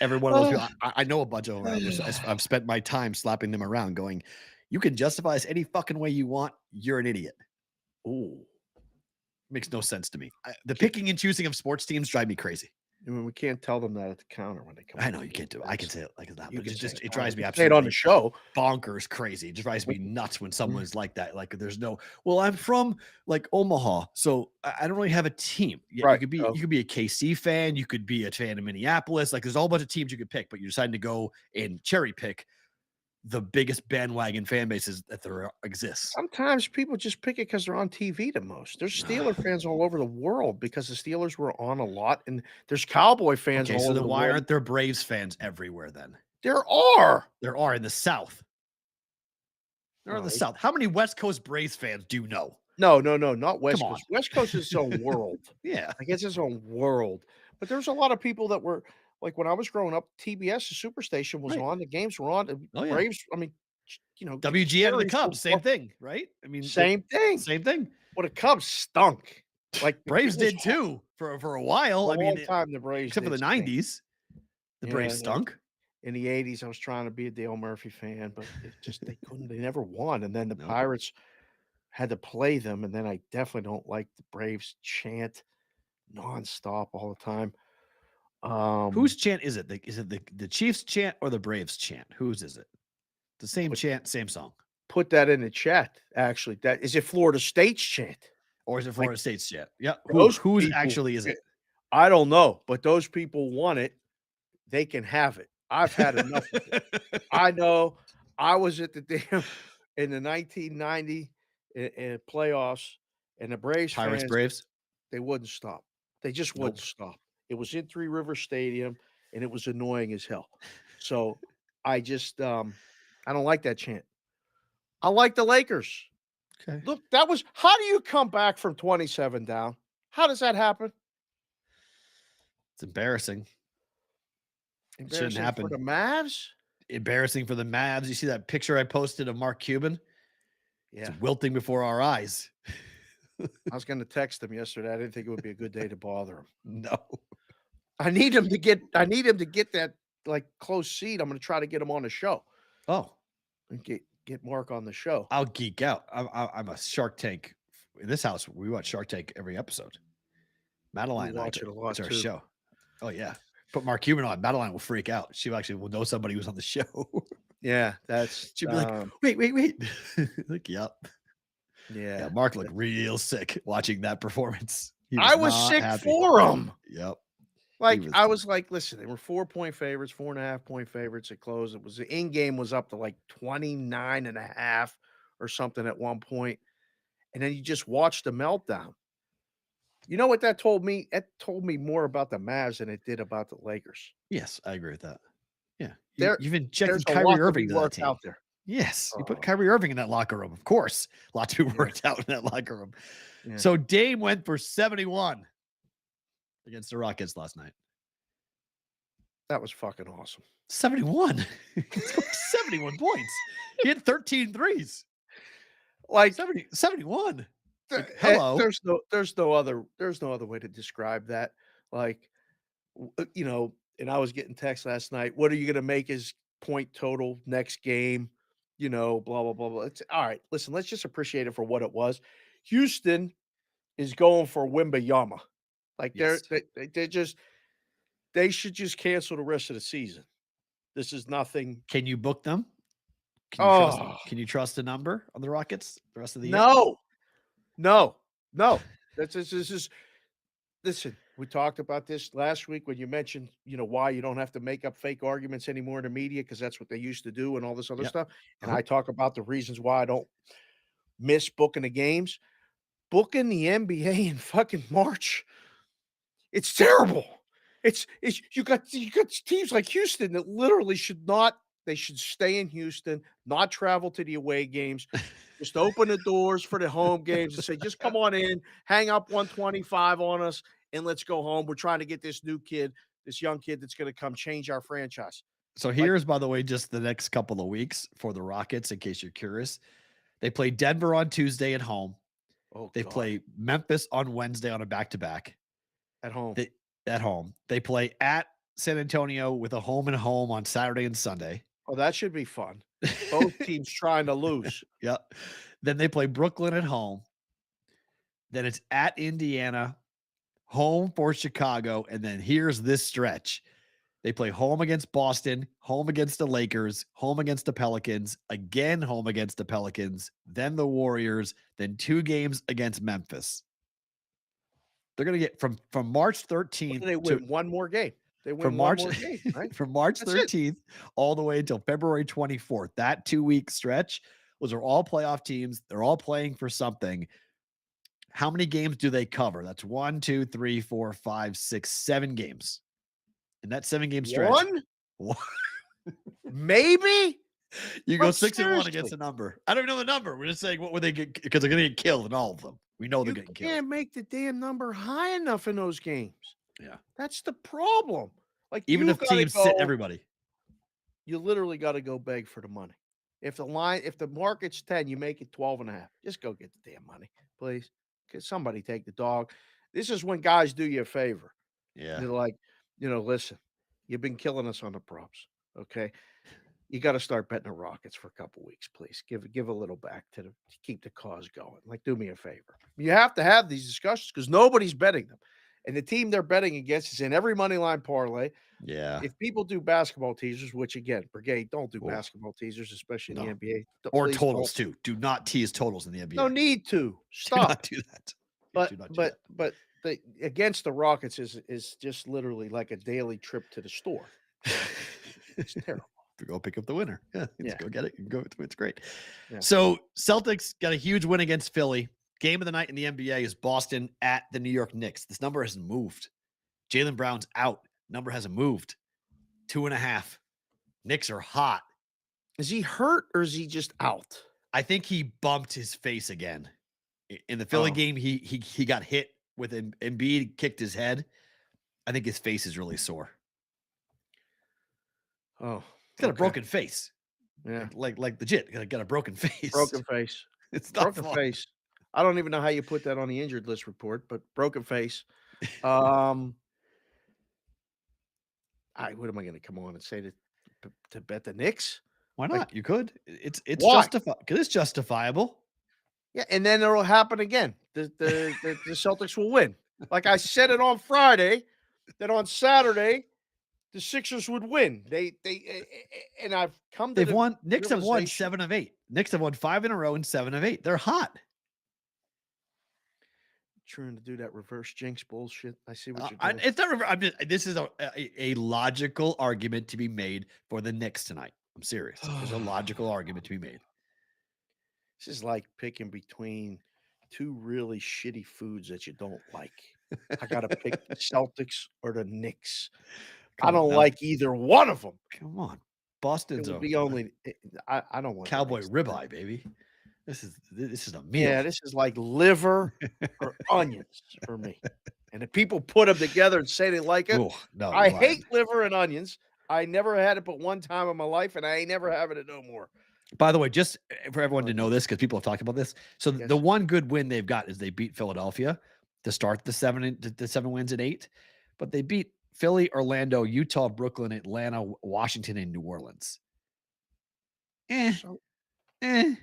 Every one of those people, I know a bunch of them. I've spent my time slapping them around going, you can justify us any fucking way you want. You're an idiot. Ooh. Makes no sense to me. The picking and choosing of sports teams drive me crazy. I mean, we can't tell them that at the counter when they come. I know you can't do it. I can say it like that, You but can say it drives me you can say it on the absolutely show. bonkers crazy. It drives me nuts when someone's like that. Like there's no, well, I'm from like Omaha, so I don't really have a team. Yeah, Right. you could be a KC fan, you could be a fan of Minneapolis. Like there's a whole bunch of teams you could pick, but you're deciding to go and cherry pick the biggest bandwagon fan bases that there exists. Sometimes people just pick it because they're on TV the most. There's Steeler fans all over the world because the Steelers were on a lot, and there's Cowboy fans Okay, all so over then the why world. aren't there Braves fans everywhere then? There are. There are in the South. There are in the Right. South. How many West Coast Braves fans do you know? No, not West Come on. Coast. West Coast is its own world. Yeah. Like, it's its own world. But there's a lot of people that were like, when I was growing up, TBS, the Superstation was Right. on, the games were on. The Oh, yeah. Braves, I mean, you know, WGN and the Jerry's Cubs, football- same thing, right? I mean, Same thing. Same thing. Well, the Cubs stunk. Like Braves it was did too for a while. A I long mean, time the Braves except for the did stink. 90s, the Braves Yeah, stunk. in the 80s, I was trying to be a Dale Murphy fan, but it just they couldn't. They never won. And then the Nope. Pirates had to play them. And then I definitely don't like the Braves chant nonstop all the time. Whose chant is it? Is it the Chiefs chant or the Braves chant? Whose is it? The same chant, same song. Put that in the chat? Actually, that is it. Florida State's chant, or is it Florida State's chant? Yeah. those Whose people- actually is it? I don't know, but those people want it. They can have it. I've had enough of it. I know. I was at the damn in the 1990 playoffs, and the Braves Pirates, fans, Braves. they wouldn't stop. They just wouldn't stop. It was in Three River Stadium, and it was annoying as hell. So I just I don't like that chant. I like the Lakers. Okay. Look, that was how do you come back from 27 down? How does that happen? It's embarrassing. It shouldn't Embarrassing happen. for the Mavs. Embarrassing for the Mavs. You see that picture I posted of Mark Cuban? Yeah, It's wilting before our eyes. I was going to text him yesterday. I didn't think it would be a good day to bother him. No. I need him to get that like close seat. I'm going to try to get him on the show Oh, and get Mark on the show. I'll geek out. I'm a Shark Tank. In this house, we watch Shark Tank every episode. Madeline watch it a lot, it's our too. show. Oh, yeah. Put Mark Cuban on. Madeline will freak out. She actually will know somebody who's on the show. Yeah, that's She'll be like, wait. Like, yep. yeah. Mark looked real sick watching that performance. He I was not sick happy. for him. Yep. Like was- I was like, listen, they were 4-point favorites, 4.5-point favorites at close. It was the in game was up to like 29.5 or something at one point. And then you just watched the meltdown. You know what that told me? It told me more about the Mavs than it did about the Lakers. Yes, I agree with that. Yeah. You've There's injected a lot Kyrie to Irving be to that worked team. out there. Yes. You Oh. put Kyrie Irving in that locker room. Of course. A lot to be Yeah. worked out in that locker room. Yeah. So Dame went for 71 against the Rockets last night. That was fucking awesome. 71. He scored 71 points. He had 13 threes. Like 71. Like, hello. there's no other way to describe that. Like, you know, and I was getting text last night. What are you going to make his point total next game? You know, blah blah blah blah. It's all right. Listen, let's just appreciate it for what it was. Houston is going for Wimbayama. Like Yes. they should just cancel the rest of the season. This is nothing. Can you book them? Oh. Can you trust a number on the Rockets the rest of the year? No. This is listen, we talked about this last week when you mentioned, you know, why you don't have to make up fake arguments anymore in the media because that's what they used to do and all this other Yep. stuff. And Uh-huh. I talk about the reasons why I don't miss booking the games. Booking the NBA in fucking March. It's terrible. It's you got teams like Houston that literally should stay in Houston, not travel to the away games. Just open the doors for the home games and say, just come on in, hang up 125 on us, and let's go home. We're trying to get this young kid that's going to come change our franchise. So here's, by the way, just the next couple of weeks for the Rockets, in case you're curious. They play Denver on Tuesday at home. Oh, They God. play Memphis on Wednesday on a back-to-back At home. at home. They play at San Antonio with a home and home on Saturday and Sunday. Oh, that should be fun. Both teams trying to lose. Yep. Then they play Brooklyn at home. Then it's at Indiana, home for Chicago, and then here's this stretch. They play home against Boston, home against the Lakers, home against the Pelicans, again home against the Pelicans, then the Warriors, then 2 games against Memphis. They're going to get from March 13th They win one more game. They win from one March more game, right? from March That's it. 13th all the way until February 24th. That 2-week stretch, those are all playoff teams. They're all playing for something. How many games do they cover? That's 1, 2, 3, 4, 5, 6, 7 games. In that 7-game stretch. One? Maybe? You go But 6-1 against seriously. the number. I don't know the number. We're just saying what would they get because they're going to get killed in all of them. We know they're You getting killed. can't make the damn number high enough in those games. Yeah. That's the problem. Like, Even you if gotta teams sit go- everybody. You literally got to go beg for the money. If the market's 10, you make it 12.5. Just go get the damn money, please. Because somebody take the dog. This is when guys do you a favor. Yeah. They're like, listen, you've been killing us on the props. Okay. You got to start betting the Rockets for a couple weeks, please. Give a little back to keep the cause going. Like, do me a favor. You have to have these discussions because nobody's betting them. And the team they're betting against is in every money line parlay. Yeah. If people do basketball teasers, which again, Brigade, don't do Ooh. basketball teasers, especially in No. the NBA. Or Please totals don't. too. Do not tease totals in the NBA. No need to. Do Stop. not do that. But Do not do that. the against the Rockets is just literally like a daily trip to the store. It's terrible. Go pick up the winner. Yeah, Yeah. go get it. Go. It's great. Yeah. So Celtics got a huge win against Philly. Game of the night in the NBA is Boston at the New York Knicks. This number hasn't moved. Jaylen Brown's out. Number hasn't moved. 2.5. Knicks are hot. Is he hurt or is he just out? I think he bumped his face again. In the Philly Oh. game, he got hit with Embiid, kicked his head. I think his face is really sore. Oh, He's got a okay. broken face. Yeah, Like legit. Got a broken face. broken face. It's not Broken fun. face. I don't even know how you put that on the injured list report, but broken face. What am I going to come on and say to bet the Knicks? Why not? You could. It's Why? because it's justifiable. Yeah, and then it'll happen again. The Celtics will win. Like I said it on Friday, that on Saturday the Sixers would win. And I've come to They've the won. Knicks have won realization- 7 of 8. Knicks have won 5 in a row and 7 of 8. They're hot. trying to do that reverse jinx bullshit. I see what you're doing. It's not. I'm just. This is a logical argument to be made for the Knicks tonight. I'm serious. There's a logical argument to be made. This is like picking between two really shitty foods that you don't like. I got to pick the Celtics or the Knicks. I Come on don't now. like either one of them. Come on, It Boston's would a be only. I don't want the cowboy Knicks. ribeye, baby. This is a meal. Yeah, this is like liver or onions for me. And if people put them together and say they like it, Ooh, no, I you're lying. hate liver and onions. I never had it but one time in my life, and I ain't never having it no more. By the way, just for everyone to know this, because people have talked about this. So Yes. the one good win they've got is they beat Philadelphia to start the 7 wins and 8, but they beat Philly, Orlando, Utah, Brooklyn, Atlanta, Washington, and New Orleans. So They're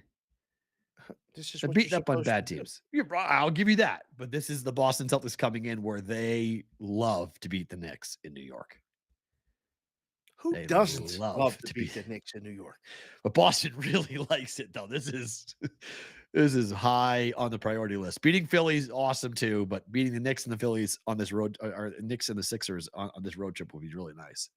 this is what beating you're up on supposed bad to do. teams. You're right. I'll give you that. But this is the Boston Celtics coming in where they love to beat the Knicks in New York. Who They doesn't love love to to be- beat the Knicks in New York? But Boston really likes it, though. This is high on the priority list. Beating Philly's awesome too, but beating the Knicks and the Phillies on this road, or Knicks and the Sixers on this road trip will be really nice.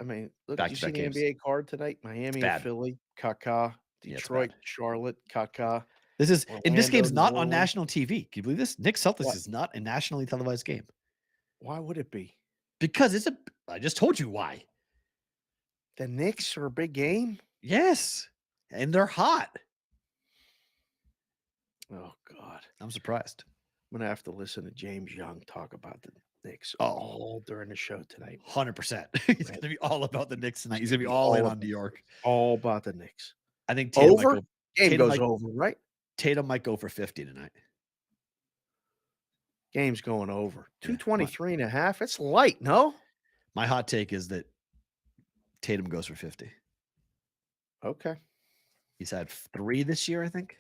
I mean, look, Back you to see back the games. NBA card tonight? Miami bad. and Philly, Kaka, Yeah, it's Detroit, bad. Charlotte, Kaka. This is and this Orlando, game's New not on Orleans. national TV. Can you believe this? Knicks Celtics What? is not a nationally televised game Why would it be? because it's a. I just told you why. The Knicks are a big game? Yes, and they're hot. Oh, God. I'm surprised. I'm going to have to listen to James Young talk about the Knicks Oh. all during the show tonight. 100%. He's going to be all about the Knicks tonight. He's going to be all in All on New York. All about the Knicks. I think Tatum Over? might go, Game Tatum goes might- over, right? Tatum might go for 50 tonight. Game's going over. Yeah, 223.5. It's light, no? My hot take is that Tatum goes for 50. Okay. He's had 3 this year, I think.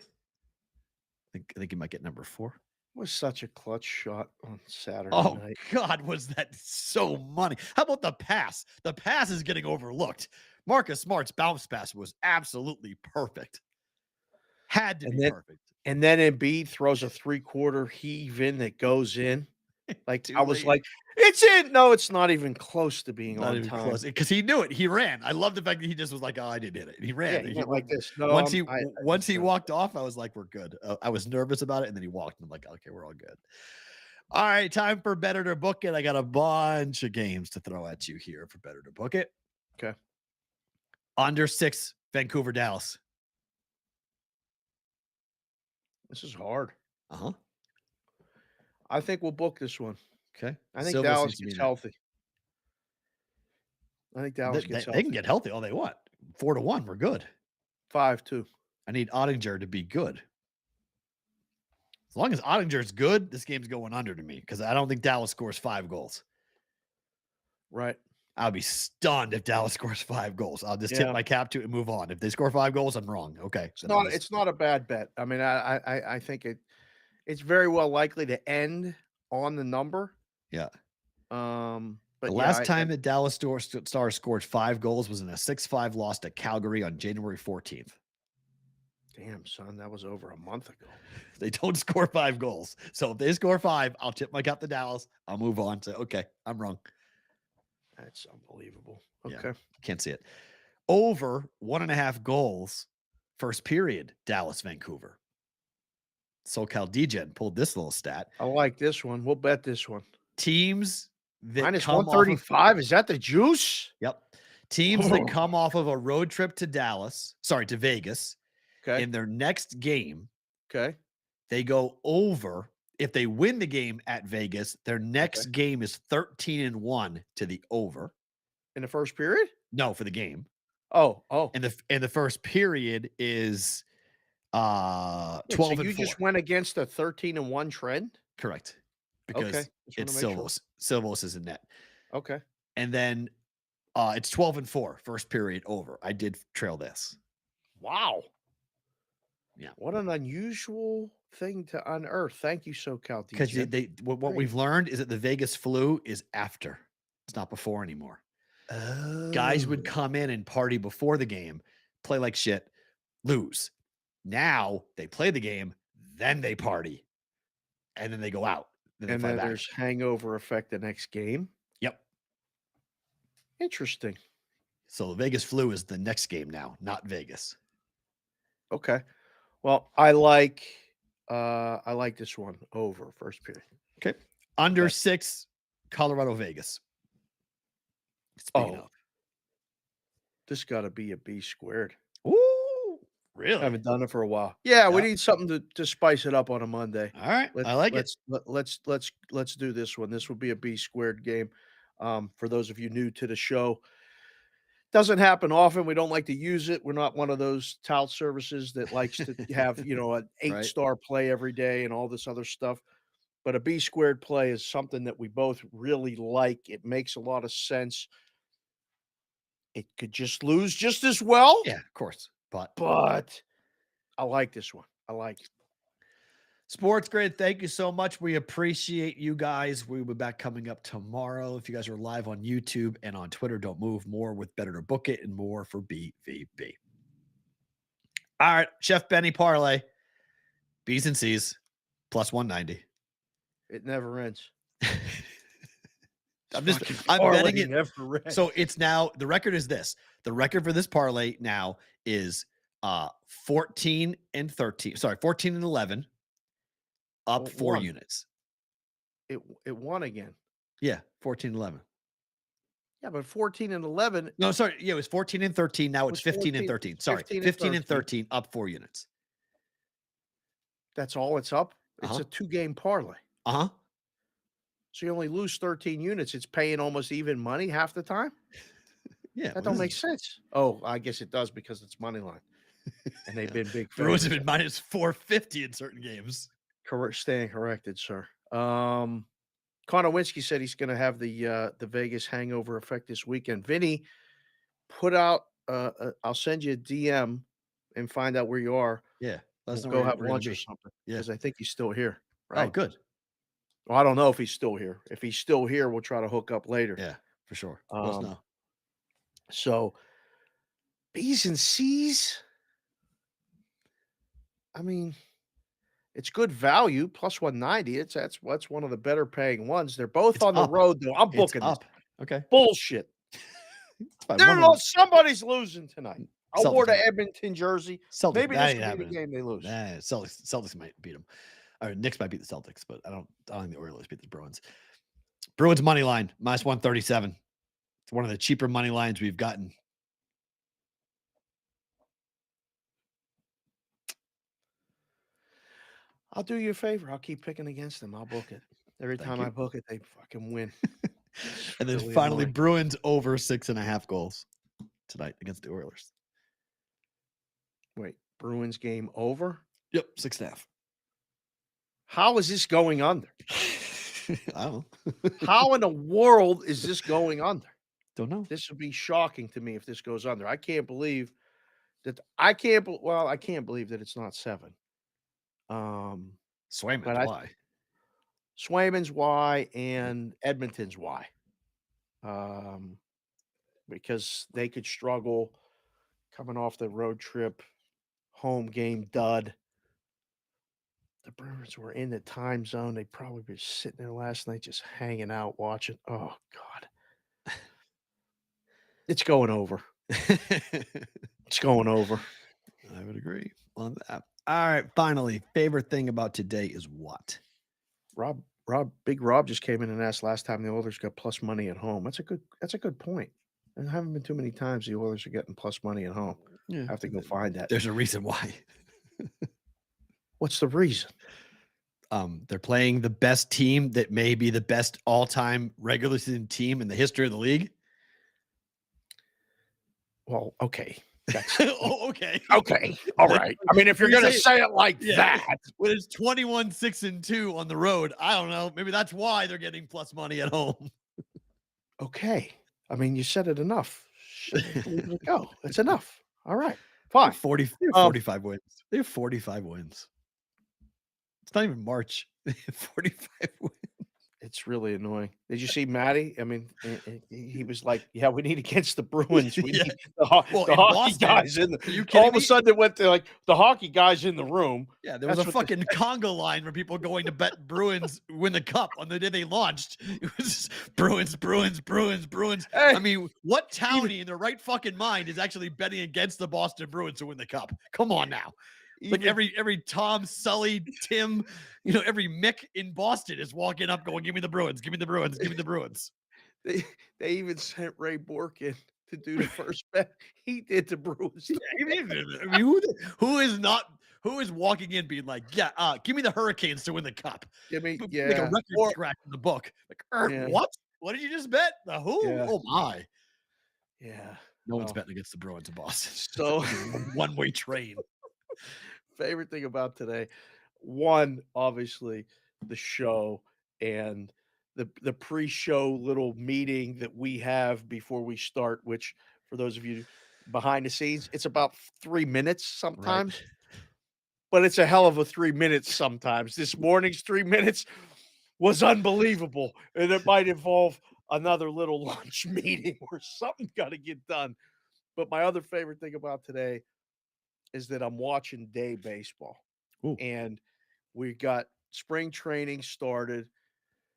I think he might get number 4. Was such a clutch shot on Saturday Oh, night. God, was that so money? How about the pass? The pass is getting overlooked. Marcus Smart's bounce pass was absolutely perfect. Had to And be then perfect. and then Embiid throws a three-quarter heave in that goes in. Like, Too I was late. like, "It's in!" No, it's not even close to being Not on even time. close. Because he knew it. He ran. I love the fact that he just was like, "Oh, I didn't hit it." And he ran. Yeah, he went like this. No, once he I once it's he not. walked off, I was like, "We're good." I was nervous about it, and then he walked, and I'm like, "Okay, we're all good." All right, time for Better to Book It. I got a bunch of games to throw at you here for Better to Book It. Okay. Under 6, Vancouver, Dallas. This is hard. Uh-huh. I think we'll book this one. Okay. I think Silva Dallas seems to be gets in it. healthy. I think Dallas gets They healthy. can get healthy all they want. 4-1, we're good. 5-2. I need Ottinger to be good. As long as Ottinger's good, this game's going under to me because I don't think Dallas scores 5 goals. Right. I'll be stunned if Dallas scores 5 goals. I'll just tip Yeah. my cap to it and move on. If they score 5 goals, I'm wrong. Okay. It's not a bad bet. I mean, I think it's very well likely to end on the number. Yeah. But The yeah, last time that Dallas Stars scored 5 goals was in a 6-5 loss to Calgary on January 14th. damn, son, that was over a month ago. They don't score 5 goals. So if they score 5, I'll tip my cap to Dallas. I'll move on to, okay, I'm wrong. That's unbelievable. Yeah. Okay. Can't see it. Over 1.5 goals, first period, Dallas, Vancouver. SoCal DGen pulled this little stat. I like this one. We'll bet this one. Teams that Minus come off of, 135. Is that the juice? yep. Teams Oh. that come off of a road trip to to Vegas, Okay. in their next game, Okay. they go over. If they win the game at Vegas, their next game is 13-1 to the over. In the first period? No, for the game. Oh. And the first period is 12 so and you 4. just went against a 13-1 trend? Correct. Because Okay. it's Just wanna make Silvos. Silvos is in net. sure. Okay. And then it's 12 and 4, first period over. I did trail this. Wow. Yeah. What an unusual thing to unearth. Thank you, SoCal Because DJ. what we've learned is that the Vegas flu is after. It's not before anymore. Guys would come in and party before the game, play like shit, lose. Now they play the game, then they party, and then they go out. Then And they fly then back. there's hangover effect the next game. Yep. Interesting. So the Vegas flu is the next game now, not Vegas. Okay. Well, I like this one over first period. Okay. Under Okay. 6, Colorado, Vegas. Speaking of. This got to be a B squared. Ooh, I really? haven't done it for a while. Yeah, we Yeah. need something to spice it up on a Monday. All right. I like it. Let's do this one. This will be a B squared game. For those of you new to the show, doesn't happen often. We don't like to use it. We're not one of those tout services that likes to have an 8-star play every day and all this other stuff. But a B squared play is something that we both really like. It makes a lot of sense. It could just lose just as well. Yeah, of course. But I like this one. I like it. Sports Grid, thank you so much. We appreciate you guys. We'll be back coming up tomorrow. If you guys are live on YouTube and on Twitter, don't move. More with Better to Book It and more for BVB. All right, Chef Benny Parlay. B's and C's plus 190. It never ends. I'm Parlay betting it. never ends. So it's now, the record is this. The record for this parlay now is 14 and 13. Sorry, 14 and 11. Up Well, 4 one. units. it won again. Yeah, 14 and 11. Yeah, but 14 and 11. No, sorry. Yeah, it was 14 and 13. Now it's was 15 and 14 13. Sorry, 15 and 13, up 4 units. That's all it's up. It's Uh-huh. a 2-game parlay. Uh-huh. So you only lose 13 units. It's paying almost even money half the time. Yeah. That don't make sense. Oh, I guess it does because it's money line. And they've been big Bruins have favorites. been minus 450 in certain games. Staying corrected, sir. Connor Winsky said he's going to have the Vegas hangover effect this weekend. Vinny put out. I'll send you a DM and find out where you are. Yeah. Let's know go where have we're gonna lunch or be. something. Yeah. Because I think he's still here. Right. Oh, good. Well, I don't know if he's still here. If he's still here, we'll try to hook up later. Yeah, for sure. Let us know. So B's and C's. I mean, it's good value, plus 190. That's one of the better paying ones. They're both It's on the up. road, though. I'm It's booking this. up. Okay. Bullshit. Somebody's losing tonight. I'll wear the Edmonton jersey. Celtics. Maybe That this ain't could be the happening. game they lose. Nah, Celtics might beat them. Or Knicks might beat the Celtics, but I don't think the Oilers beat the Bruins. Bruins money line, minus 137. It's one of the cheaper money lines we've gotten. I'll do you a favor. I'll keep picking against them. I'll book it. Every time I book it, they fucking win. And then really finally, annoying. Bruins over 6.5 goals tonight against the Oilers. Wait, Bruins game over? Yep, 6.5. How is this going under? I don't know. How in the world is this going under? Don't know. This would be shocking to me if this goes under. I can't believe that. I can't believe that it's not 7. Swayman's but why? Swayman's why and Edmonton's why. Because they could struggle coming off the road trip, home game dud. The Bruins were in the time zone. They probably were sitting there last night just hanging out, watching. Oh, God. It's going over. It's going over. I would agree on that. All right, finally, favorite thing about today is what? Big Rob just came in and asked last time the Oilers got plus money at home. That's a good point. There haven't been too many times the Oilers are getting plus money at home. Yeah, I have to go find that. There's a reason why. What's the reason? They're playing the best team that may be the best all-time regular season team in the history of the league. Well, okay. Okay. Okay. All right. I mean, if you're going to say it like that. When it's 21-6-2 on the road, I don't know. Maybe that's why they're getting plus money at home. Okay. I mean, you said it enough. Leave it go. It's enough. All right. Fine. 45 wins. They have 45 wins. It's not even March. 45 wins. It's really annoying. Did you see Matty? I mean, he was like, "Yeah, we need against the Bruins. We need the hockey guys in the." All of a sudden, it went to like the hockey guys in the room. Yeah, there was a fucking conga line for people going to bet Bruins win the cup on the day they launched. It was Bruins. Hey, I mean, what townie in their right fucking mind is actually betting against the Boston Bruins to win the cup? Come on now. Like every Tom, Sully, Tim, every Mick in Boston is walking up going, give me the Bruins, give me the Bruins, give me the Bruins. They even sent Ray Bork in to do the first bet. He did the Bruins. I mean, who is walking in being like, give me the Hurricanes to win the cup. Give me, Like a record scratch in the book. Like, what? What did you just bet? The who? Yeah. Oh my. Yeah. No one's betting against the Bruins in Boston. So one-way train. Favorite thing about today, one, obviously the show and the pre-show little meeting that we have before we start, which for those of you behind the scenes, it's about 3 minutes sometimes, but it's a hell of a 3 minutes sometimes. This morning's 3 minutes was unbelievable, and it might involve another little lunch meeting where something's got to get done. But my other favorite thing about today is that I'm watching day baseball. Ooh. And we got spring training started.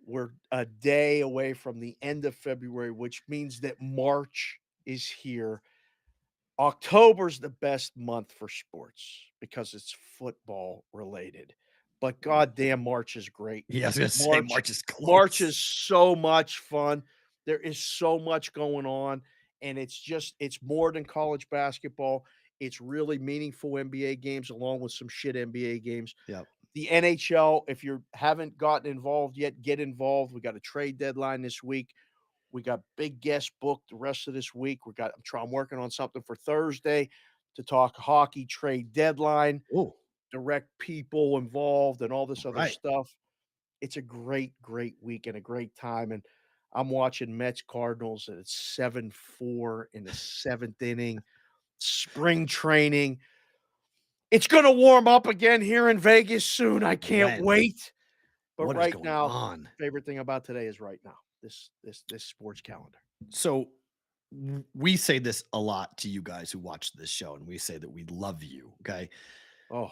We're a day away from the end of February, which means that March is here. October's the best month for sports because it's football related. But goddamn, March is great. Yeah, I was gonna say March is close. March is so much fun. There is so much going on, and it's more than college basketball. It's really meaningful NBA games along with some shit NBA games. Yeah. The NHL, if you haven't gotten involved yet, get involved. We got a trade deadline this week. We got big guests booked the rest of this week. I'm working on something for Thursday to talk hockey trade deadline. Ooh. Direct people involved and all this other Right. stuff. It's a great, great week and a great time. And I'm watching Mets Cardinals and it's 7-4 in the 7th inning. Spring training. It's going to warm up again here in Vegas soon. I can't wait. But What is right going now, on? favorite thing about today is right now. This sports calendar. So we say this a lot to you guys who watch this show, and we say that we love you. Okay. Oh,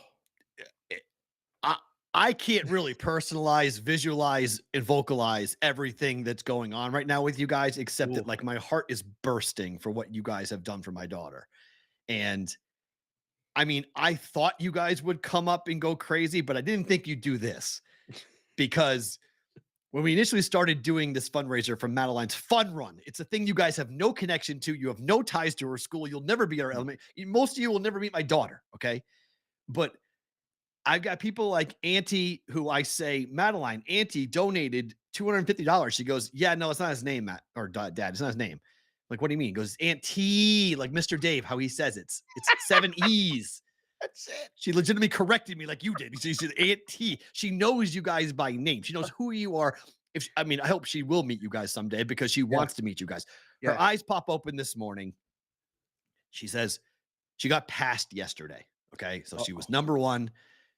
I, I can't really personalize, visualize, and vocalize everything that's going on right now with you guys, except that Ooh. like my heart is bursting for what you guys have done for my daughter. And I mean, I thought you guys would come up and go crazy, but I didn't think you'd do this because when we initially started doing this fundraiser from Madeline's Fun Run, it's a thing you guys have no connection to. You have no ties to her school. You'll never be our element. Most of you will never meet my daughter. Okay. But I've got people like Auntie who I say, Madeline, Auntie donated $250. She goes, yeah, no, it's not his name, Matt or Dad. It's not his name. Like, what do you mean? He goes, Auntie, like Mr. Dave, how he says it's 7 E's. That's it. She legitimately corrected me like you did. She said, Auntie. She knows you guys by name. She knows who you are. I hope she will meet you guys someday because she wants to meet you guys. Her eyes pop open this morning. She says she got passed yesterday. Okay. So she was number 1.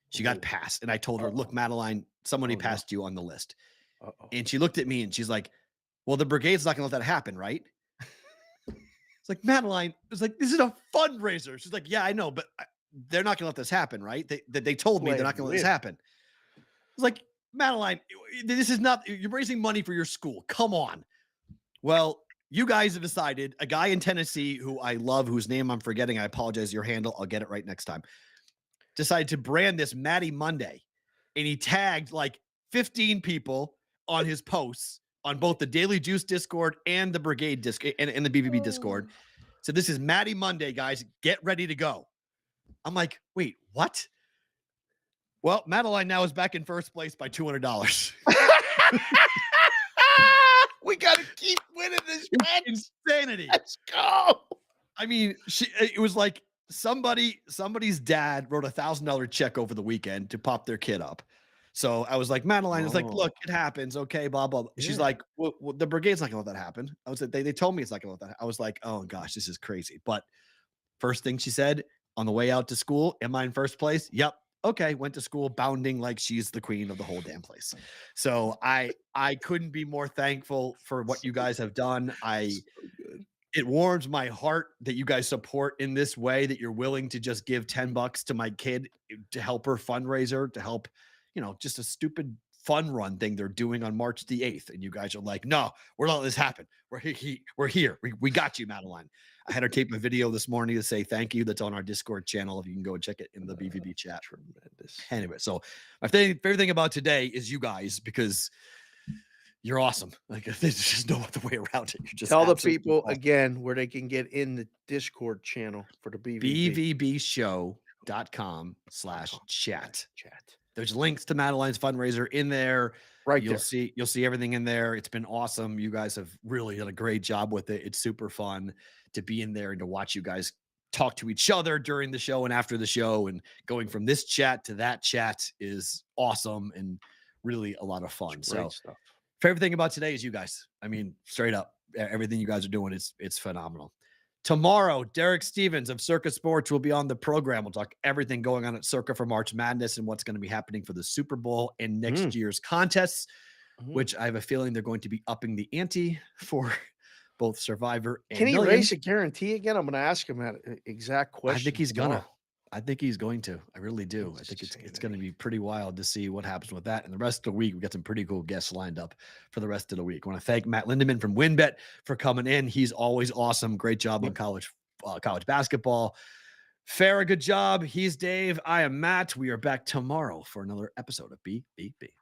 She got passed. And I told her, look, Madeline, somebody passed you on the list. And she looked at me and she's like, well, the brigade's not going to let that happen, right? It's like, Madeline, it's like, this is a fundraiser. She's like, yeah, I know, but they're not going to let this happen, right? They told me they're not going to let this happen. It's like, Madeline, this is not, you're raising money for your school. Come on. Well, you guys have decided, a guy in Tennessee who I love, whose name I'm forgetting, I apologize, your handle, I'll get it right next time, decided to brand this Maddie Monday. And he tagged like 15 people on his posts on both the Daily Juice Discord and the Brigade Discord and the BVB Discord. So this is Maddie Monday, guys. Get ready to go. I'm like, wait, what? Well, Madeline now is back in first place by $200. We got to keep winning this match. Insanity. Let's go. I mean, it was like somebody's dad wrote $1,000 check over the weekend to pop their kid up. So I was like, Madeline is like, look, it happens. Okay, blah, blah, blah. She's like, well, the brigade's not going to let that happen. I was like, they told me it's not going to let that. I was like, oh gosh, this is crazy. But first thing she said on the way out to school, am I in first place? Yep. Okay. Went to school bounding like she's the queen of the whole damn place. So I couldn't be more thankful for what you guys have done. It warms my heart that you guys support in this way, that you're willing to just give $10 to my kid to help her fundraiser, to help, just a stupid fun run thing they're doing on March the 8th. And you guys are like, no, we're not letting this happen. We're here. We got you, Madeline. I had her tape a video this morning to say thank you. That's on our Discord channel. If you can go and check it in the BVB chat. Tremendous. Anyway, so my favorite thing about today is you guys, because you're awesome. Like, there's just no other way around it. You just tell the people again where they can get in the Discord channel for the BVB. BVBshow.com/chat. There's links to Madeline's fundraiser in there. Right. You'll see everything in there. It's been awesome. You guys have really done a great job with it. It's super fun to be in there and to watch you guys talk to each other during the show and after the show, and going from this chat to that chat is awesome and really a lot of fun. So stuff. Favorite thing about today is you guys. I mean, straight up, everything you guys are doing it's phenomenal. Tomorrow, Derek Stevens of Circa Sports will be on the program. We'll talk everything going on at Circa for March Madness and what's going to be happening for the Super Bowl and next year's contests, which I have a feeling they're going to be upping the ante for both Survivor and Can he Million. raise a guarantee again? I'm going to ask him that exact question. I think he's tomorrow. gonna. I think he's going to. I really do. I think it's going to be pretty wild to see what happens with that. And the rest of the week, we got some pretty cool guests lined up for the rest of the week. I want to thank Matt Lindemann from WinBet for coming in. He's always awesome. Great job on college basketball. Farra, good job. He's Dave. I am Matt. We are back tomorrow for another episode of BBB.